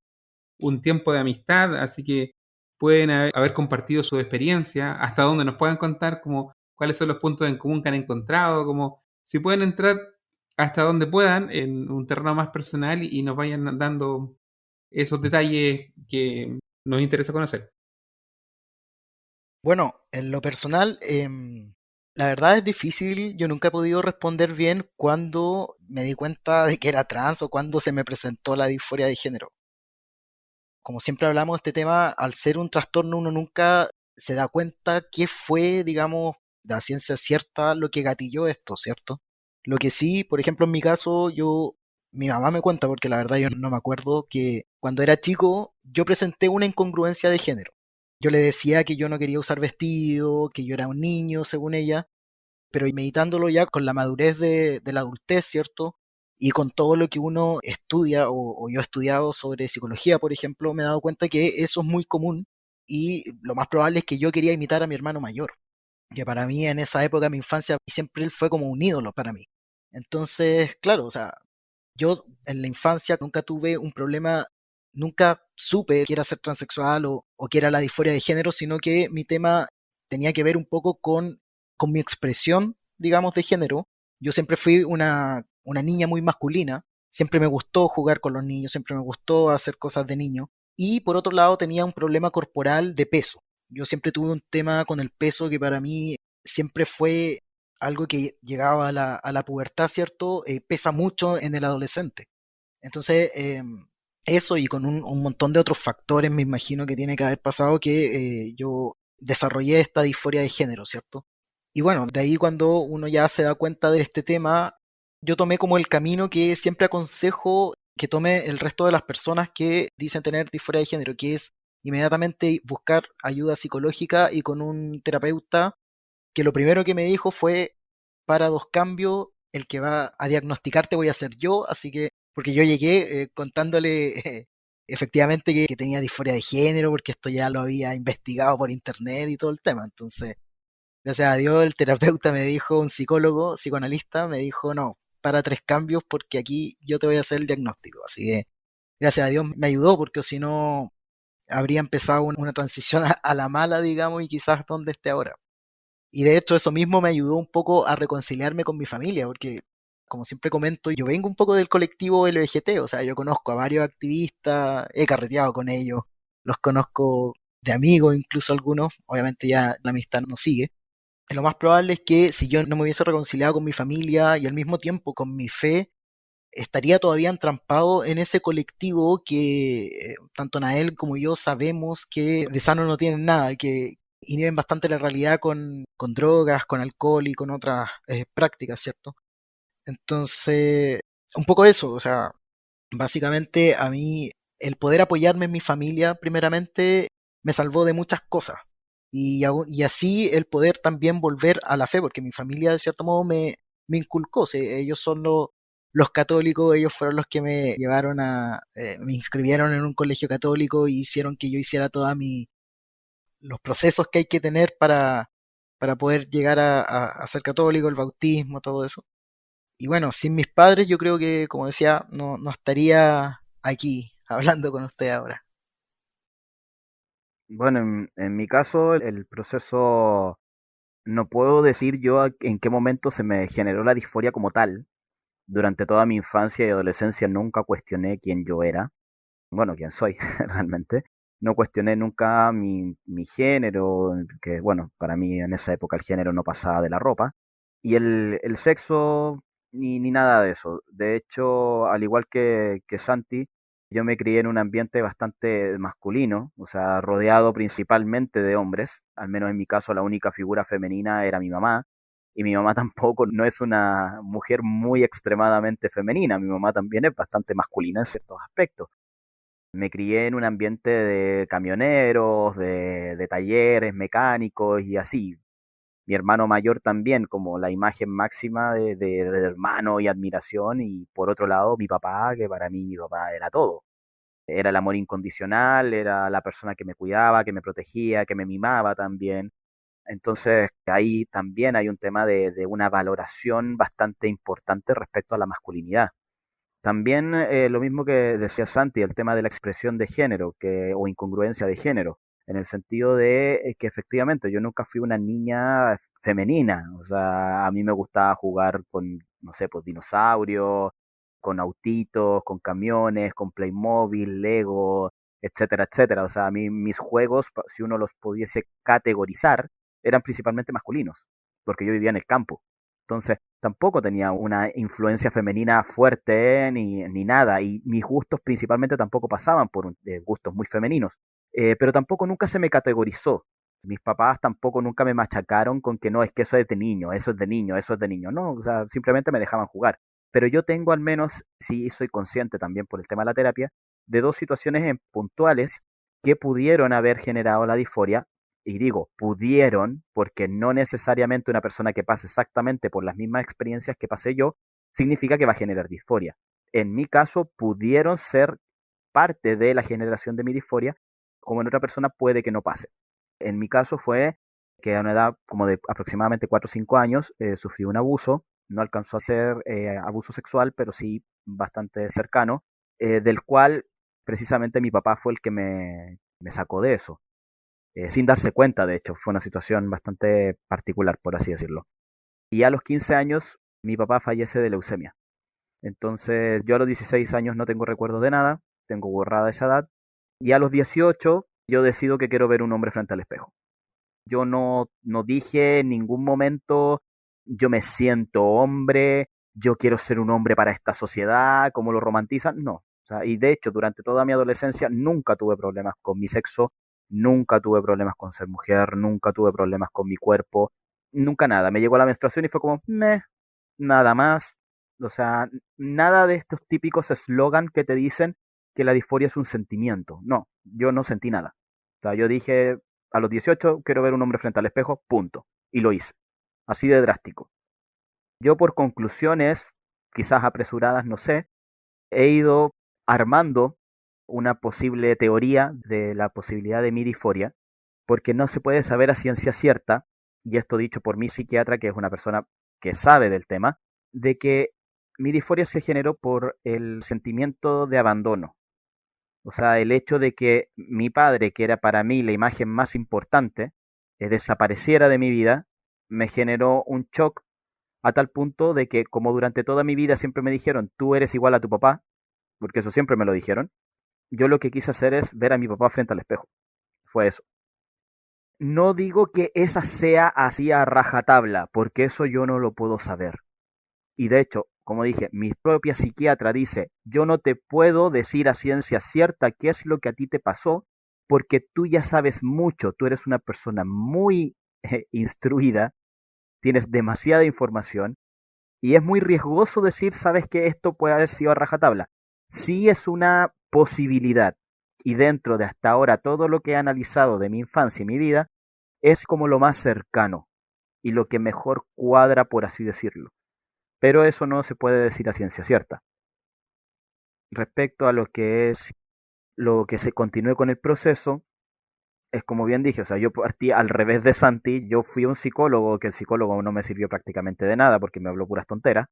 un tiempo de amistad, así que pueden haber compartido su experiencia, hasta donde nos puedan contar como cuáles son los puntos en común que han encontrado, como si pueden entrar hasta donde puedan en un terreno más personal y nos vayan dando esos detalles que nos interesa conocer. Bueno, en lo personal, la verdad es difícil. Yo nunca he podido responder bien cuando me di cuenta de que era trans o cuando se me presentó la disforia de género. Como siempre hablamos de este tema, al ser un trastorno uno nunca se da cuenta qué fue, digamos, la ciencia cierta lo que gatilló esto, ¿cierto? Lo que sí, por ejemplo, en mi caso, mi mamá me cuenta, porque la verdad yo no me acuerdo, que cuando era chico yo presenté una incongruencia de género. Yo le decía que yo no quería usar vestido, que yo era un niño, según ella, pero meditándolo ya con la madurez de la adultez, ¿cierto? Y con todo lo que uno estudia, o yo he estudiado sobre psicología, por ejemplo, me he dado cuenta que eso es muy común y lo más probable es que yo quería imitar a mi hermano mayor, que para mí en esa época, mi infancia, siempre él fue como un ídolo para mí. Entonces, claro, o sea, yo en la infancia nunca tuve un problema, nunca supe que era ser transexual o que era la disforia de género, sino que mi tema tenía que ver un poco con mi expresión, digamos, de género. Yo siempre fui una niña muy masculina, siempre me gustó jugar con los niños, siempre me gustó hacer cosas de niño. Y por otro lado tenía un problema corporal de peso. Yo siempre tuve un tema con el peso que para mí siempre fue algo que llegaba a la pubertad, ¿cierto? Pesa mucho en el adolescente. Entonces, eso y con un montón de otros factores me imagino que tiene que haber pasado que yo desarrollé esta disforia de género, ¿cierto? Y bueno, de ahí cuando uno ya se da cuenta de este tema, yo tomé como el camino que siempre aconsejo que tome el resto de las personas que dicen tener disforia de género, que es inmediatamente buscar ayuda psicológica y con un terapeuta que lo primero que me dijo fue, para dos cambios, el que va a diagnosticarte voy a ser yo, así que, porque yo llegué contándole efectivamente que tenía disforia de género, porque esto ya lo había investigado por internet y todo el tema, entonces, gracias a Dios, el terapeuta me dijo, un psicólogo, psicoanalista, me dijo, no, para tres cambios, porque aquí yo te voy a hacer el diagnóstico, así que, gracias a Dios me ayudó, porque si no, habría empezado una transición a la mala, digamos, y quizás donde esté ahora. Y de hecho eso mismo me ayudó un poco a reconciliarme con mi familia, porque como siempre comento, yo vengo un poco del colectivo LGBT, o sea, yo conozco a varios activistas, he carreteado con ellos, los conozco de amigos, incluso algunos, obviamente ya la amistad no sigue. Y lo más probable es que si yo no me hubiese reconciliado con mi familia y al mismo tiempo con mi fe, estaría todavía entrampado en ese colectivo que tanto Nael como yo sabemos que de sano no tienen nada, que inhiben bastante la realidad con drogas, con alcohol y con otras prácticas, ¿cierto? Entonces, un poco eso, o sea, básicamente a mí el poder apoyarme en mi familia, primeramente, me salvó de muchas cosas. Y así el poder también volver a la fe, porque mi familia de cierto modo me inculcó, sí, ellos son los católicos, ellos fueron los que me llevaron me inscribieron en un colegio católico y hicieron que yo hiciera todos los procesos que hay que tener para poder llegar a ser católico, el bautismo, todo eso. Y bueno, sin mis padres yo creo que, como decía, no estaría aquí hablando con usted ahora. Bueno, en mi caso, el proceso, no puedo decir yo en qué momento se me generó la disforia como tal. Durante toda mi infancia y adolescencia nunca cuestioné quién yo era, bueno, quién soy realmente. No cuestioné nunca mi género, que bueno, para mí en esa época el género no pasaba de la ropa. Y el sexo, ni nada de eso. De hecho, al igual que Santi, yo me crié en un ambiente bastante masculino, o sea, rodeado principalmente de hombres. Al menos en mi caso, la única figura femenina era mi mamá. Y mi mamá tampoco no es una mujer muy extremadamente femenina. Mi mamá también es bastante masculina en ciertos aspectos. Me crié en un ambiente de camioneros, de talleres mecánicos y así. Mi hermano mayor también, como la imagen máxima de hermano y admiración, y por otro lado mi papá, que para mí mi papá era todo. Era el amor incondicional, era la persona que me cuidaba, que me protegía, que me mimaba también. Entonces ahí también hay un tema de una valoración bastante importante respecto a la masculinidad. También lo mismo que decía Santi, el tema de la expresión de género o incongruencia de género, en el sentido de que efectivamente yo nunca fui una niña femenina, o sea, a mí me gustaba jugar con, no sé, pues dinosaurios, con autitos, con camiones, con Playmobil, Lego, etcétera, etcétera. O sea, a mí mis juegos, si uno los pudiese categorizar, eran principalmente masculinos, porque yo vivía en el campo. Entonces, tampoco tenía una influencia femenina fuerte ni nada, y mis gustos principalmente tampoco pasaban por gustos muy femeninos, pero tampoco nunca se me categorizó. Mis papás tampoco nunca me machacaron con que no, es que eso es de niño, eso es de niño, eso es de niño. No, o sea, simplemente me dejaban jugar. Pero yo tengo al menos, sí soy consciente también por el tema de la terapia, de dos situaciones puntuales que pudieron haber generado la disforia. Y digo, pudieron, porque no necesariamente una persona que pase exactamente por las mismas experiencias que pasé yo, significa que va a generar disforia. En mi caso, pudieron ser parte de la generación de mi disforia, como en otra persona puede que no pase. En mi caso fue que a una edad como de aproximadamente 4 o 5 años sufrí un abuso, no alcanzó a ser abuso sexual, pero sí bastante cercano, del cual precisamente mi papá fue el que me sacó de eso sin darse cuenta, de hecho, fue una situación bastante particular, por así decirlo. Y a los 15 años, mi papá fallece de leucemia. Entonces, yo a los 16 años no tengo recuerdo de nada, tengo borrada esa edad, y a los 18 yo decido que quiero ver un hombre frente al espejo. Yo no dije en ningún momento, yo me siento hombre, yo quiero ser un hombre para esta sociedad, como lo romantizan, no. O sea, y de hecho, durante toda mi adolescencia nunca tuve problemas con mi sexo, nunca tuve problemas con ser mujer, nunca tuve problemas con mi cuerpo, nunca nada. Me llegó la menstruación y fue como, nada más. O sea, nada de estos típicos eslogan que te dicen que la disforia es un sentimiento. No, yo no sentí nada. O sea, yo dije, a los 18 quiero ver un hombre frente al espejo, punto. Y lo hice. Así de drástico. Yo por conclusiones, quizás apresuradas, no sé, he ido armando una posible teoría de la posibilidad de mi disforia, porque no se puede saber a ciencia cierta, y esto dicho por mi psiquiatra, que es una persona que sabe del tema, de que mi disforia se generó por el sentimiento de abandono. O sea, el hecho de que mi padre, que era para mí la imagen más importante, desapareciera de mi vida, me generó un shock a tal punto de que como durante toda mi vida siempre me dijeron, tú eres igual a tu papá, porque eso siempre me lo dijeron, yo lo que quise hacer es ver a mi papá frente al espejo. Fue eso. No digo que esa sea así a rajatabla, porque eso yo no lo puedo saber. Y de hecho, como dije, mi propia psiquiatra dice, yo no te puedo decir a ciencia cierta qué es lo que a ti te pasó, porque tú ya sabes mucho, tú eres una persona muy instruida, tienes demasiada información y es muy riesgoso decir, sabes que esto puede haber sido a rajatabla. Sí es una posibilidad y dentro de hasta ahora todo lo que he analizado de mi infancia y mi vida es como lo más cercano y lo que mejor cuadra, por así decirlo. Pero eso no se puede decir a ciencia cierta. Respecto a lo que es lo que se continúe con el proceso, es como bien dije, o sea, yo partí al revés de Santi, yo fui a un psicólogo, que el psicólogo no me sirvió prácticamente de nada porque me habló puras tonteras,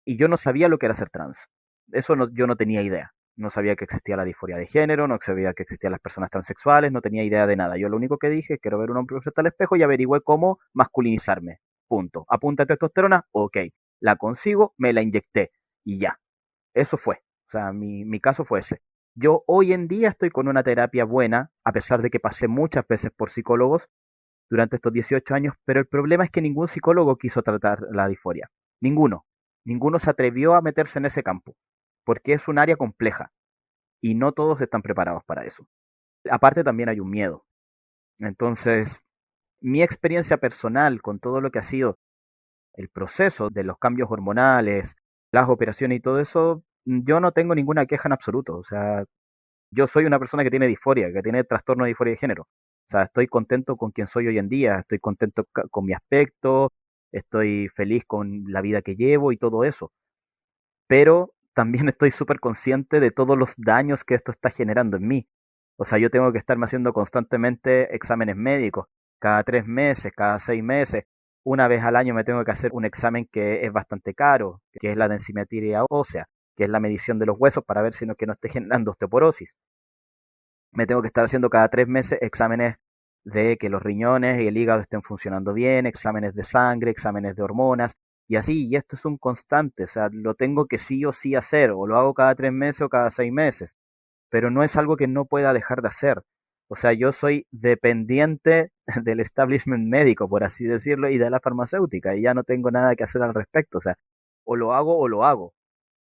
y yo no sabía lo que era ser trans. Eso no, yo no tenía idea. No sabía que existía la disforia de género, no sabía que existían las personas transexuales, no tenía idea de nada. Yo lo único que dije es quiero ver un hombre frente al espejo y averigüé cómo masculinizarme. Punto. Apunta a testosterona, ok. La consigo, me la inyecté y ya. Eso fue. O sea, mi caso fue ese. Yo hoy en día estoy con una terapia buena, a pesar de que pasé muchas veces por psicólogos, durante estos 18 años, pero el problema es que ningún psicólogo quiso tratar la disforia. Ninguno. Ninguno se atrevió a meterse en ese campo, porque es un área compleja y no todos están preparados para eso. Aparte también hay un miedo. Entonces, mi experiencia personal con todo lo que ha sido el proceso de los cambios hormonales, las operaciones y todo eso, yo no tengo ninguna queja en absoluto. O sea, yo soy una persona que tiene disforia, que tiene trastorno de disforia de género. O sea, estoy contento con quien soy hoy en día, estoy contento con mi aspecto, estoy feliz con la vida que llevo y todo eso. Pero también estoy súper consciente de todos los daños que esto está generando en mí. O sea, yo tengo que estarme haciendo constantemente exámenes médicos, cada 3 meses, cada 6 meses. Una vez al año me tengo que hacer un examen que es bastante caro, que es la densimetría ósea, que es la medición de los huesos para ver si no, que no esté generando osteoporosis. Me tengo que estar haciendo cada 3 meses exámenes de que los riñones y el hígado estén funcionando bien, exámenes de sangre, exámenes de hormonas, y así, y esto es un constante, o sea, lo tengo que sí o sí hacer, o lo hago cada 3 meses o cada 6 meses, pero no es algo que no pueda dejar de hacer. O sea, yo soy dependiente del establishment médico, por así decirlo, y de la farmacéutica, y ya no tengo nada que hacer al respecto, o sea, o lo hago o lo hago.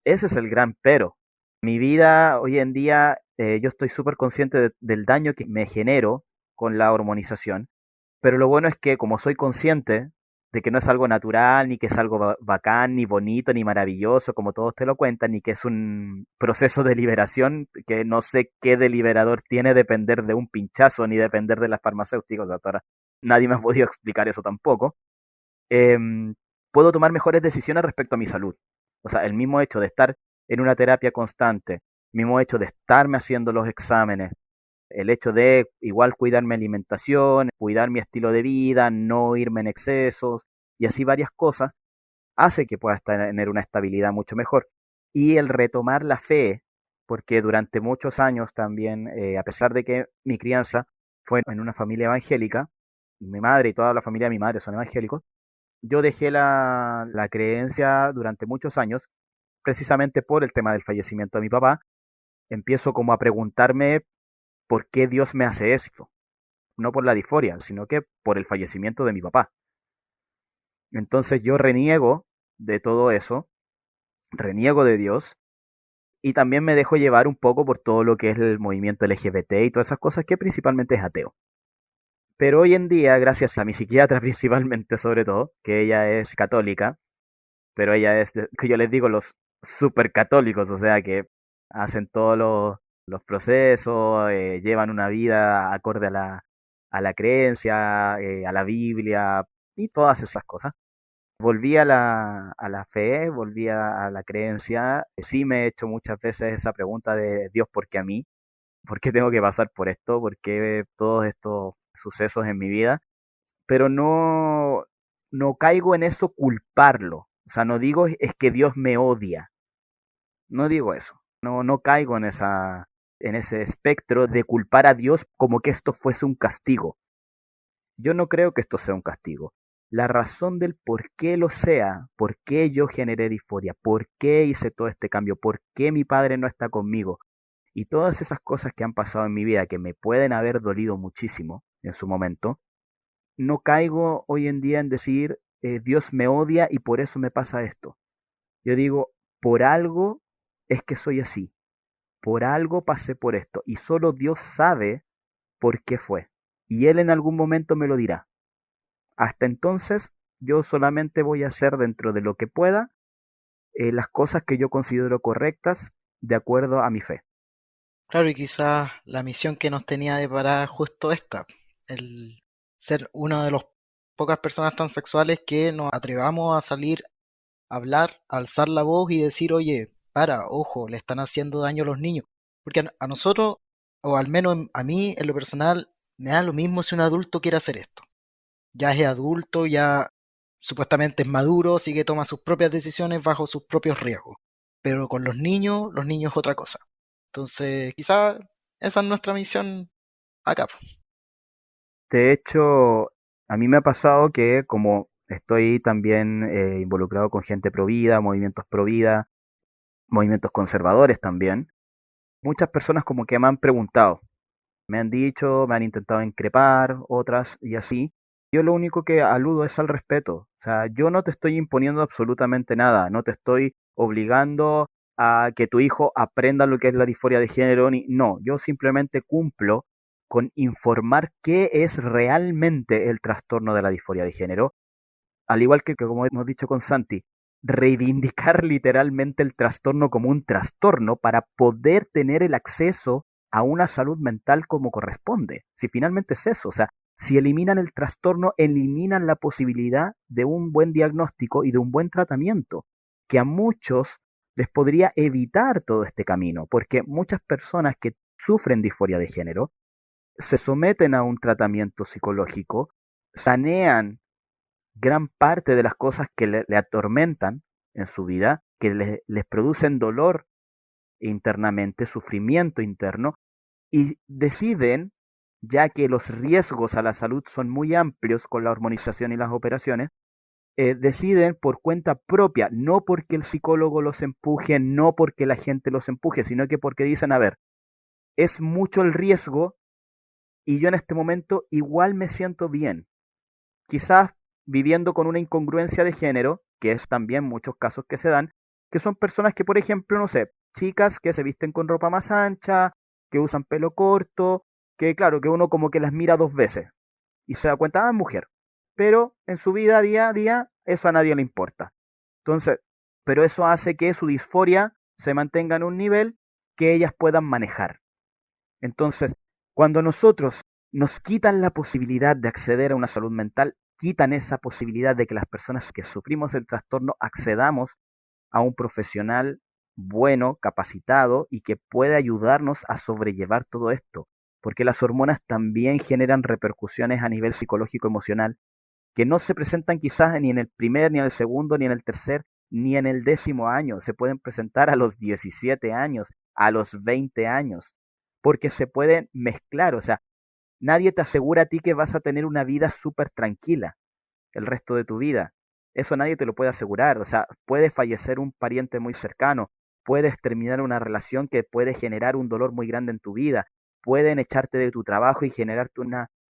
Ese es el gran pero. Mi vida hoy en día, yo estoy súper consciente del daño que me genero con la hormonización, pero lo bueno es que como soy consciente de que no es algo natural, ni que es algo bacán, ni bonito, ni maravilloso, como todos te lo cuentan, ni que es un proceso de liberación, que no sé qué deliberador tiene depender de un pinchazo, ni depender de las farmacéuticas, hasta ahora nadie me ha podido explicar eso tampoco, em, puedo tomar mejores decisiones respecto a mi salud. O sea, el mismo hecho de estar en una terapia constante, el mismo hecho de estarme haciendo los exámenes, el hecho de igual cuidar mi alimentación, cuidar mi estilo de vida, no irme en excesos y así varias cosas, hace que pueda tener una estabilidad mucho mejor. Y el retomar la fe, porque durante muchos años también, a pesar de que mi crianza fue en una familia evangélica, mi madre y toda la familia de mi madre son evangélicos, yo dejé la creencia durante muchos años, precisamente por el tema del fallecimiento de mi papá. Empiezo como a preguntarme por qué Dios me hace esto. No por la disforia, sino que por el fallecimiento de mi papá. Entonces yo reniego de todo eso, reniego de Dios y también me dejo llevar un poco por todo lo que es el movimiento LGBT y todas esas cosas que principalmente es ateo. Pero hoy en día, gracias a mi psiquiatra principalmente sobre todo, que ella es católica, pero ella es, que yo les digo, los super católicos, o sea, que hacen todos los procesos, llevan una vida acorde a la creencia, a la Biblia y todas esas cosas. Volví a la fe, volví a la creencia. Sí me he hecho muchas veces esa pregunta de Dios, ¿por qué a mí? ¿Por qué tengo que pasar por esto? ¿Por qué todos estos sucesos en mi vida? Pero no caigo en eso culparlo. O sea, no digo es que Dios me odia. No digo eso. No caigo en ese espectro de culpar a Dios como que esto fuese un castigo. Yo no creo que esto sea un castigo. La razón del por qué lo sea, por qué yo generé disforia, por qué hice todo este cambio, por qué mi padre no está conmigo y todas esas cosas que han pasado en mi vida que me pueden haber dolido muchísimo en su momento, no caigo hoy en día en decir Dios me odia y por eso me pasa esto. Yo digo, por algo es que soy así, por algo pasé por esto y solo Dios sabe por qué fue. Y Él en algún momento me lo dirá. Hasta entonces, yo solamente voy a hacer dentro de lo que pueda las cosas que yo considero correctas de acuerdo a mi fe. Claro, y quizás la misión que nos tenía deparada es justo esta, el ser una de las pocas personas transexuales que nos atrevamos a salir a hablar, a alzar la voz y decir, oye, ojo, le están haciendo daño a los niños. Porque a nosotros, o al menos a mí, en lo personal, me da lo mismo si un adulto quiere hacer esto. Ya es adulto, ya supuestamente es maduro, así que toma sus propias decisiones bajo sus propios riesgos. Pero con los niños es otra cosa. Entonces, quizá esa es nuestra misión acá. De hecho, a mí me ha pasado que como estoy también involucrado con gente pro vida, movimientos conservadores también, muchas personas como que me han preguntado, me han dicho, me han intentado increpar, otras y así, Yo lo único que aludo es al respeto. O sea, yo no te estoy imponiendo absolutamente nada, no te estoy obligando a que tu hijo aprenda lo que es la disforia de género, ni no, yo simplemente cumplo con informar qué es realmente el trastorno de la disforia de género, al igual que como hemos dicho con Santi, reivindicar literalmente el trastorno como un trastorno para poder tener el acceso a una salud mental como corresponde. Si finalmente es eso, o sea, si eliminan el trastorno, eliminan la posibilidad de un buen diagnóstico y de un buen tratamiento, que a muchos les podría evitar todo este camino, porque muchas personas que sufren disforia de género se someten a un tratamiento psicológico, sanean gran parte de las cosas que le atormentan en su vida, que les producen dolor internamente, sufrimiento interno, y deciden, ya que los riesgos a la salud son muy amplios con la hormonización y las operaciones, deciden por cuenta propia, no porque el psicólogo los empuje, no porque la gente los empuje, sino que porque dicen, a ver, es mucho el riesgo y yo en este momento igual me siento bien. Quizás viviendo con una incongruencia de género, que es también muchos casos que se dan, que son personas que, por ejemplo, no sé, chicas que se visten con ropa más ancha, que usan pelo corto, que claro, que uno como que las mira dos veces y se da cuenta, ah, es mujer. Pero en su vida día a día, eso a nadie le importa. Entonces, pero eso hace que su disforia se mantenga en un nivel que ellas puedan manejar. Entonces, cuando nosotros nos quitan la posibilidad de acceder a una salud mental, quitan esa posibilidad de que las personas que sufrimos el trastorno accedamos a un profesional bueno, capacitado y que pueda ayudarnos a sobrellevar todo esto, porque las hormonas también generan repercusiones a nivel psicológico emocional que no se presentan quizás ni en el primer, ni en el segundo, ni en el tercer, ni en el 10.º año. Se pueden presentar a los 17 años, a los 20 años, porque se pueden mezclar. O sea, nadie te asegura a ti que vas a tener una vida súper tranquila el resto de tu vida. Eso nadie te lo puede asegurar. O sea, puede fallecer un pariente muy cercano, puedes terminar una relación que puede generar un dolor muy grande en tu vida, pueden echarte de tu trabajo y generarte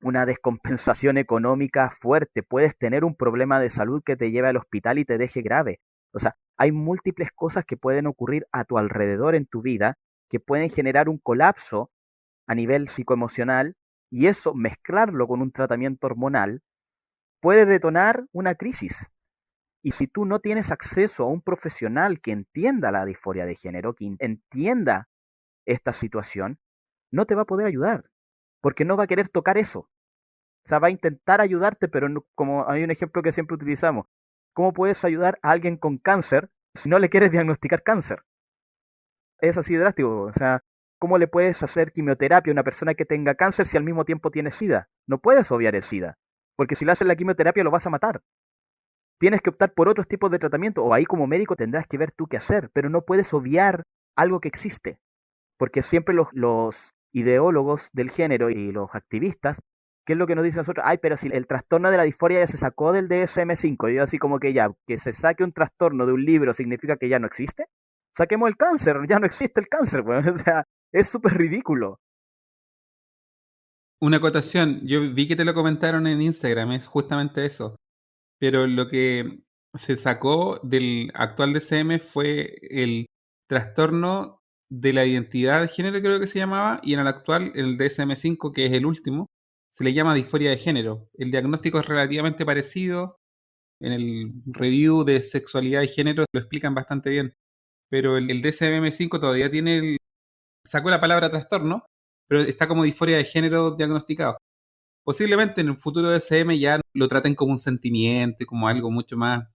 una descompensación económica fuerte, puedes tener un problema de salud que te lleve al hospital y te deje grave. O sea, hay múltiples cosas que pueden ocurrir a tu alrededor en tu vida que pueden generar un colapso a nivel psicoemocional y eso mezclarlo con un tratamiento hormonal puede detonar una crisis. Y si tú no tienes acceso a un profesional que entienda la disforia de género, que entienda esta situación, no te va a poder ayudar, porque no va a querer tocar eso. O sea, va a intentar ayudarte, pero no, como hay un ejemplo que siempre utilizamos, ¿cómo puedes ayudar a alguien con cáncer si no le quieres diagnosticar cáncer? Es así de drástico. O sea, ¿cómo le puedes hacer quimioterapia a una persona que tenga cáncer si al mismo tiempo tiene SIDA? No puedes obviar el SIDA, porque si le haces la quimioterapia lo vas a matar. Tienes que optar por otros tipos de tratamiento, o ahí como médico tendrás que ver tú qué hacer, pero no puedes obviar algo que existe, porque siempre los ideólogos del género y los activistas, ¿qué es lo que nos dicen nosotros? Ay, pero si el trastorno de la disforia ya se sacó del DSM-5, y yo así como que ya, que se saque un trastorno de un libro significa que ya no existe. Saquemos el cáncer, ya no existe el cáncer, bueno, o sea, es súper ridículo. Una acotación, yo vi que te lo comentaron en Instagram, es justamente eso. Pero lo que se sacó del actual DCM fue el trastorno de la identidad de género, creo que se llamaba, y en el actual, el DSM-5, que es el último, se le llama disforia de género. El diagnóstico es relativamente parecido. En el review de sexualidad y género lo explican bastante bien. Pero el DSM-5 todavía sacó la palabra trastorno, pero está como disforia de género diagnosticado. Posiblemente en el futuro DSM ya lo traten como un sentimiento, como algo mucho más,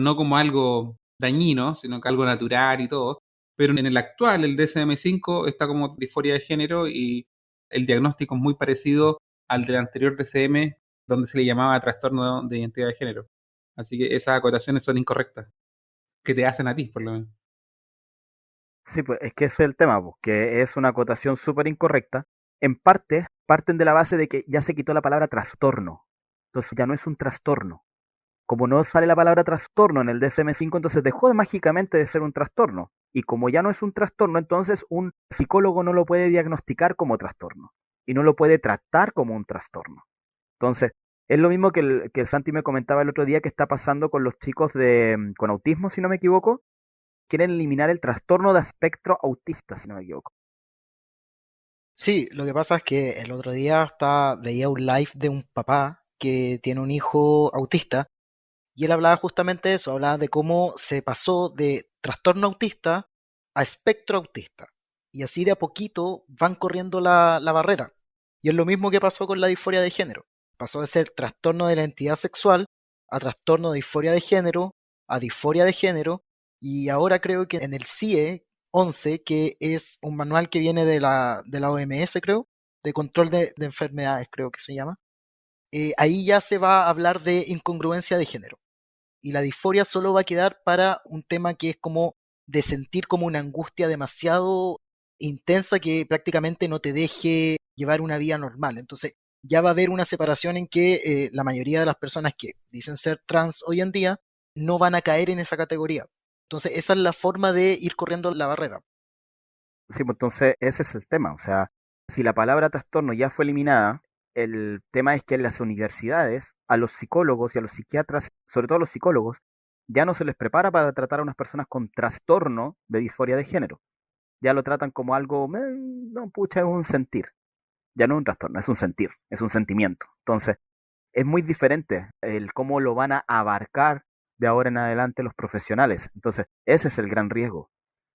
no como algo dañino, sino que algo natural y todo. Pero en el actual, el DSM-5 está como disforia de género y el diagnóstico es muy parecido al del anterior DSM, donde se le llamaba trastorno de identidad de género. Así que esas acotaciones son incorrectas, que te hacen a ti, por lo menos. Sí, pues es que ese es el tema, pues, que es una acotación súper incorrecta. En parte, parten de la base de que ya se quitó la palabra trastorno. Entonces ya no es un trastorno. Como no sale la palabra trastorno en el DSM-5, entonces dejó mágicamente de ser un trastorno. Y como ya no es un trastorno, entonces un psicólogo no lo puede diagnosticar como trastorno. Y no lo puede tratar como un trastorno. Entonces, Es lo mismo que Santi me comentaba el otro día que está pasando con los chicos con autismo, si no me equivoco. Quieren eliminar el trastorno de espectro autista, si no me equivoco. Sí, lo que pasa es que el otro día veía un live de un papá que tiene un hijo autista y él hablaba justamente de eso, hablaba de cómo se pasó de trastorno autista a espectro autista. Y así de a poquito van corriendo la barrera. Y es lo mismo que pasó con la disforia de género. Pasó de ser trastorno de la identidad sexual a trastorno de disforia de género, a disforia de género, y ahora creo que en el CIE 11, que es un manual que viene de la OMS, creo, de control de enfermedades, creo que se llama, ahí ya se va a hablar de incongruencia de género y la disforia solo va a quedar para un tema que es como de sentir como una angustia demasiado intensa que prácticamente no te deje llevar una vida normal. Entonces ya va a haber una separación en que la mayoría de las personas que dicen ser trans hoy en día no van a caer en esa categoría. Entonces esa es la forma de ir corriendo la barrera. Sí, pues entonces ese es el tema. O sea, si la palabra trastorno ya fue eliminada, el tema es que en las universidades a los psicólogos y a los psiquiatras, sobre todo a los psicólogos, ya no se les prepara para tratar a unas personas con trastorno de disforia de género. Ya lo tratan como algo, no, pucha, es un sentir. Ya no es un trastorno, es un sentir, es un sentimiento. Entonces, es muy diferente el cómo lo van a abarcar de ahora en adelante los profesionales. Entonces, ese es el gran riesgo,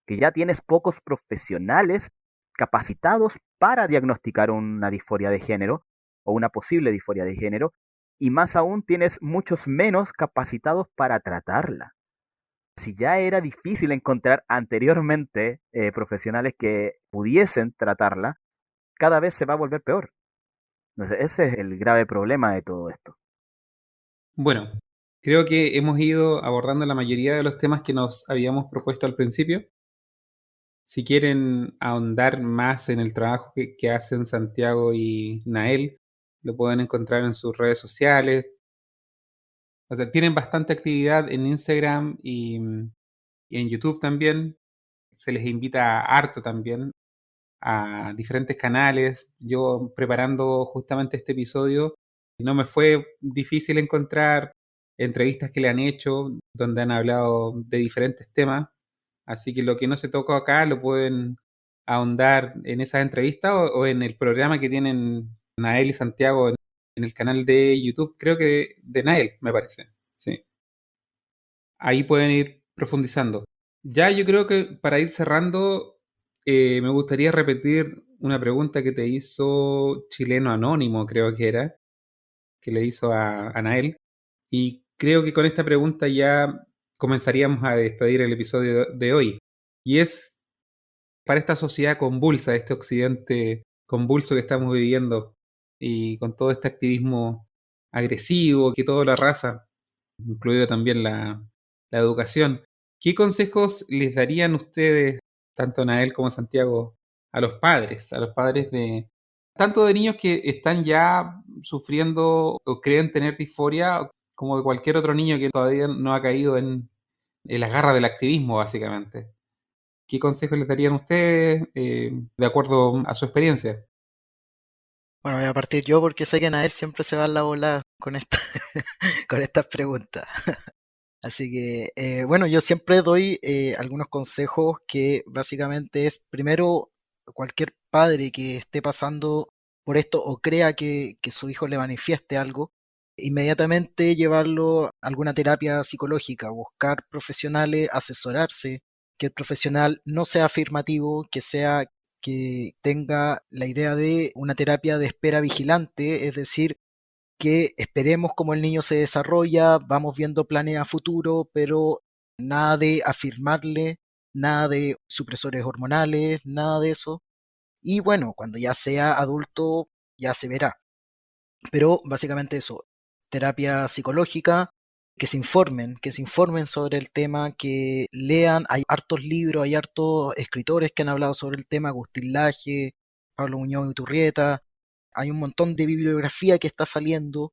que ya tienes pocos profesionales capacitados para diagnosticar una disforia de género o una posible disforia de género, y más aún tienes muchos menos capacitados para tratarla. Si ya era difícil encontrar anteriormente profesionales que pudiesen tratarla, cada vez se va a volver peor. Entonces, ese es el grave problema de todo esto. Bueno, creo que hemos ido abordando la mayoría de los temas que nos habíamos propuesto al principio. Si quieren ahondar más en el trabajo que hacen Santiago y Nael, lo pueden encontrar en sus redes sociales. O sea, tienen bastante actividad en Instagram y en YouTube también. Se les invita harto también a diferentes canales. Yo preparando justamente este episodio, no me fue difícil encontrar entrevistas que le han hecho donde han hablado de diferentes temas. Así que lo que no se tocó acá lo pueden ahondar en esas entrevistas o en el programa que tienen Nael y Santiago en el canal de YouTube, creo que de Nael, me parece. Sí. Ahí pueden ir profundizando. Ya yo creo que para ir cerrando, me gustaría repetir una pregunta que te hizo Chileno Anónimo, creo que era, que le hizo a Nael. Y creo que con esta pregunta ya comenzaríamos a despedir el episodio de hoy. Y es para esta sociedad convulsa, este occidente convulso que estamos viviendo y con todo este activismo agresivo que toda la raza, incluido también la educación. ¿Qué consejos les darían ustedes, tanto Nael como Santiago, a los padres de tanto de niños que están ya sufriendo o creen tener disforia, como de cualquier otro niño que todavía no ha caído en las garras del activismo, básicamente? ¿Qué consejos les darían ustedes de acuerdo a su experiencia? Bueno, voy a partir yo porque sé que a él siempre se va en la bola con con estas preguntas. Así que, bueno, yo siempre doy algunos consejos que básicamente es, primero, cualquier padre que esté pasando por esto o crea que su hijo le manifieste algo, inmediatamente llevarlo a alguna terapia psicológica, buscar profesionales, asesorarse, que el profesional no sea afirmativo, que tenga la idea de una terapia de espera vigilante, es decir, que esperemos cómo el niño se desarrolla, vamos viendo planes a futuro, pero nada de afirmarle, nada de supresores hormonales, nada de eso. Y bueno, cuando ya sea adulto, ya se verá. Pero básicamente eso, terapia psicológica, que se informen sobre el tema, que lean, hay hartos libros, hay hartos escritores que han hablado sobre el tema, Agustín Laje, Pablo Muñoz y Turrieta, hay un montón de bibliografía que está saliendo,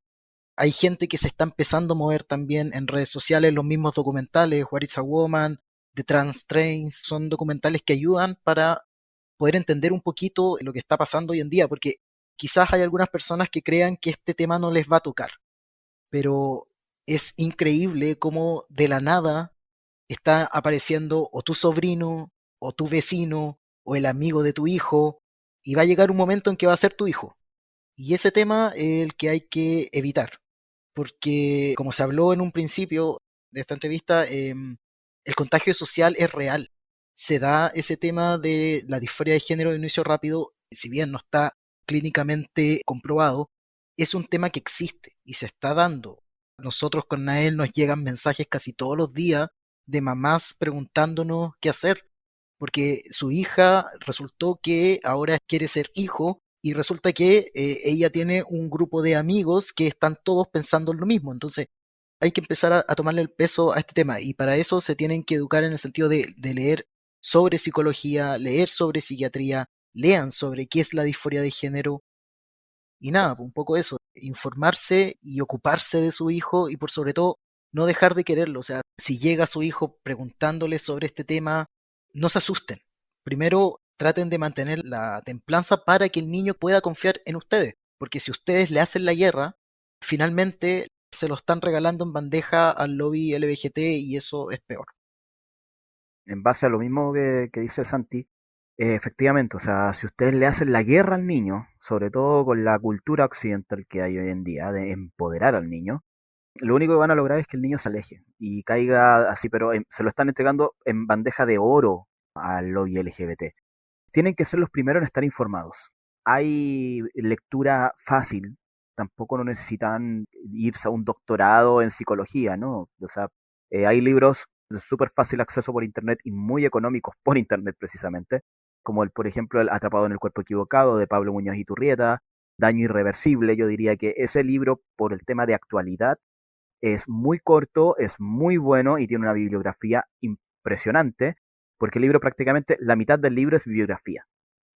hay gente que se está empezando a mover también en redes sociales, los mismos documentales, What is a Woman, The Trans Trains, son documentales que ayudan para poder entender un poquito lo que está pasando hoy en día, porque quizás hay algunas personas que crean que este tema no les va a tocar, pero es increíble cómo de la nada está apareciendo o tu sobrino, o tu vecino, o el amigo de tu hijo, y va a llegar un momento en que va a ser tu hijo. Y ese tema es el que hay que evitar, porque como se habló en un principio de esta entrevista, el contagio social es real. Se da ese tema de la disforia de género de inicio rápido, si bien no está clínicamente comprobado, es un tema que existe y se está dando. Nosotros con Nael nos llegan mensajes casi todos los días de mamás preguntándonos qué hacer, porque su hija resultó que ahora quiere ser hijo y resulta que ella tiene un grupo de amigos que están todos pensando en lo mismo. Entonces hay que empezar a tomarle el peso a este tema y para eso se tienen que educar en el sentido de leer sobre psicología, leer sobre psiquiatría, lean sobre qué es la disforia de género y nada, un poco eso, informarse y ocuparse de su hijo y por sobre todo no dejar de quererlo. O sea, si llega su hijo preguntándole sobre este tema, no se asusten. Primero traten de mantener la templanza para que el niño pueda confiar en ustedes, porque si ustedes le hacen la guerra, finalmente se lo están regalando en bandeja al lobby LBGT y eso es peor. En base a lo mismo que dice Santi, efectivamente, o sea, si ustedes le hacen la guerra al niño, sobre todo con la cultura occidental que hay hoy en día, de empoderar al niño, lo único que van a lograr es que el niño se aleje y caiga así, pero se lo están entregando en bandeja de oro al lobby LGBT. Tienen que ser los primeros en estar informados. Hay lectura fácil, tampoco no necesitan irse a un doctorado en psicología, ¿no? O sea, hay libros de súper fácil acceso por internet y muy económicos por internet precisamente, como por ejemplo el Atrapado en el cuerpo equivocado de Pablo Muñoz Iturrieta, Daño irreversible. Yo diría que ese libro, por el tema de actualidad, es muy corto, es muy bueno y tiene una bibliografía impresionante, porque el libro prácticamente, la mitad del libro es bibliografía.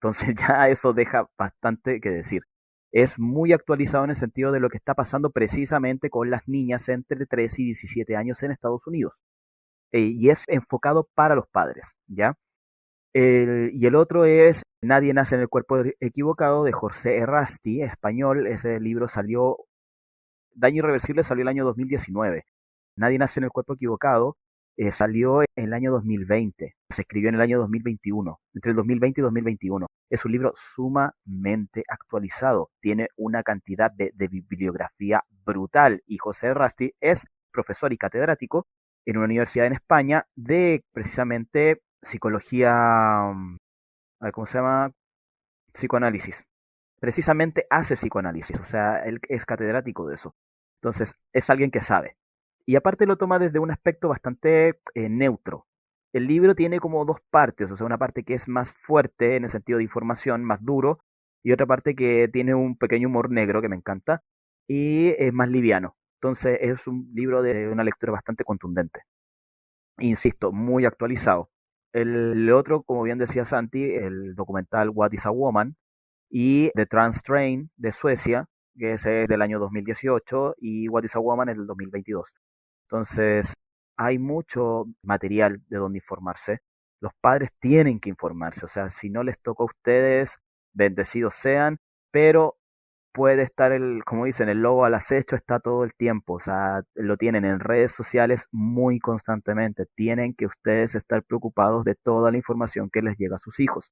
Entonces ya eso deja bastante que decir. Es muy actualizado en el sentido de lo que está pasando precisamente con las niñas entre 3 y 17 años en Estados Unidos. Y es enfocado para los padres, ¿ya? Y el otro es Nadie nace en el cuerpo equivocado de José Errasti, español. Ese libro salió, Daño irreversible salió el año 2019. Nadie nace en el cuerpo equivocado salió en el año 2020. Se escribió en el año 2021, entre el 2020 y 2021. Es un libro sumamente actualizado. Tiene una cantidad de bibliografía brutal. Y José Errasti es profesor y catedrático en una universidad en España de precisamente psicología, ¿cómo se llama? Psicoanálisis. Precisamente hace psicoanálisis, o sea, él es catedrático de eso. Entonces, es alguien que sabe. Y aparte lo toma desde un aspecto bastante neutro. El libro tiene como dos partes, o sea, una parte que es más fuerte en el sentido de información, más duro, y otra parte que tiene un pequeño humor negro que me encanta, y es más liviano. Entonces, es un libro de una lectura bastante contundente. Insisto, muy actualizado. El otro, como bien decía Santi, el documental What is a Woman y The Trans Train de Suecia, que ese es del año 2018 y What is a Woman es del 2022. Entonces, hay mucho material de donde informarse. Los padres tienen que informarse, o sea, si no les toca a ustedes, bendecidos sean, pero puede estar como dicen, el lobo al acecho está todo el tiempo, o sea, lo tienen en redes sociales muy constantemente. Tienen que ustedes estar preocupados de toda la información que les llega a sus hijos.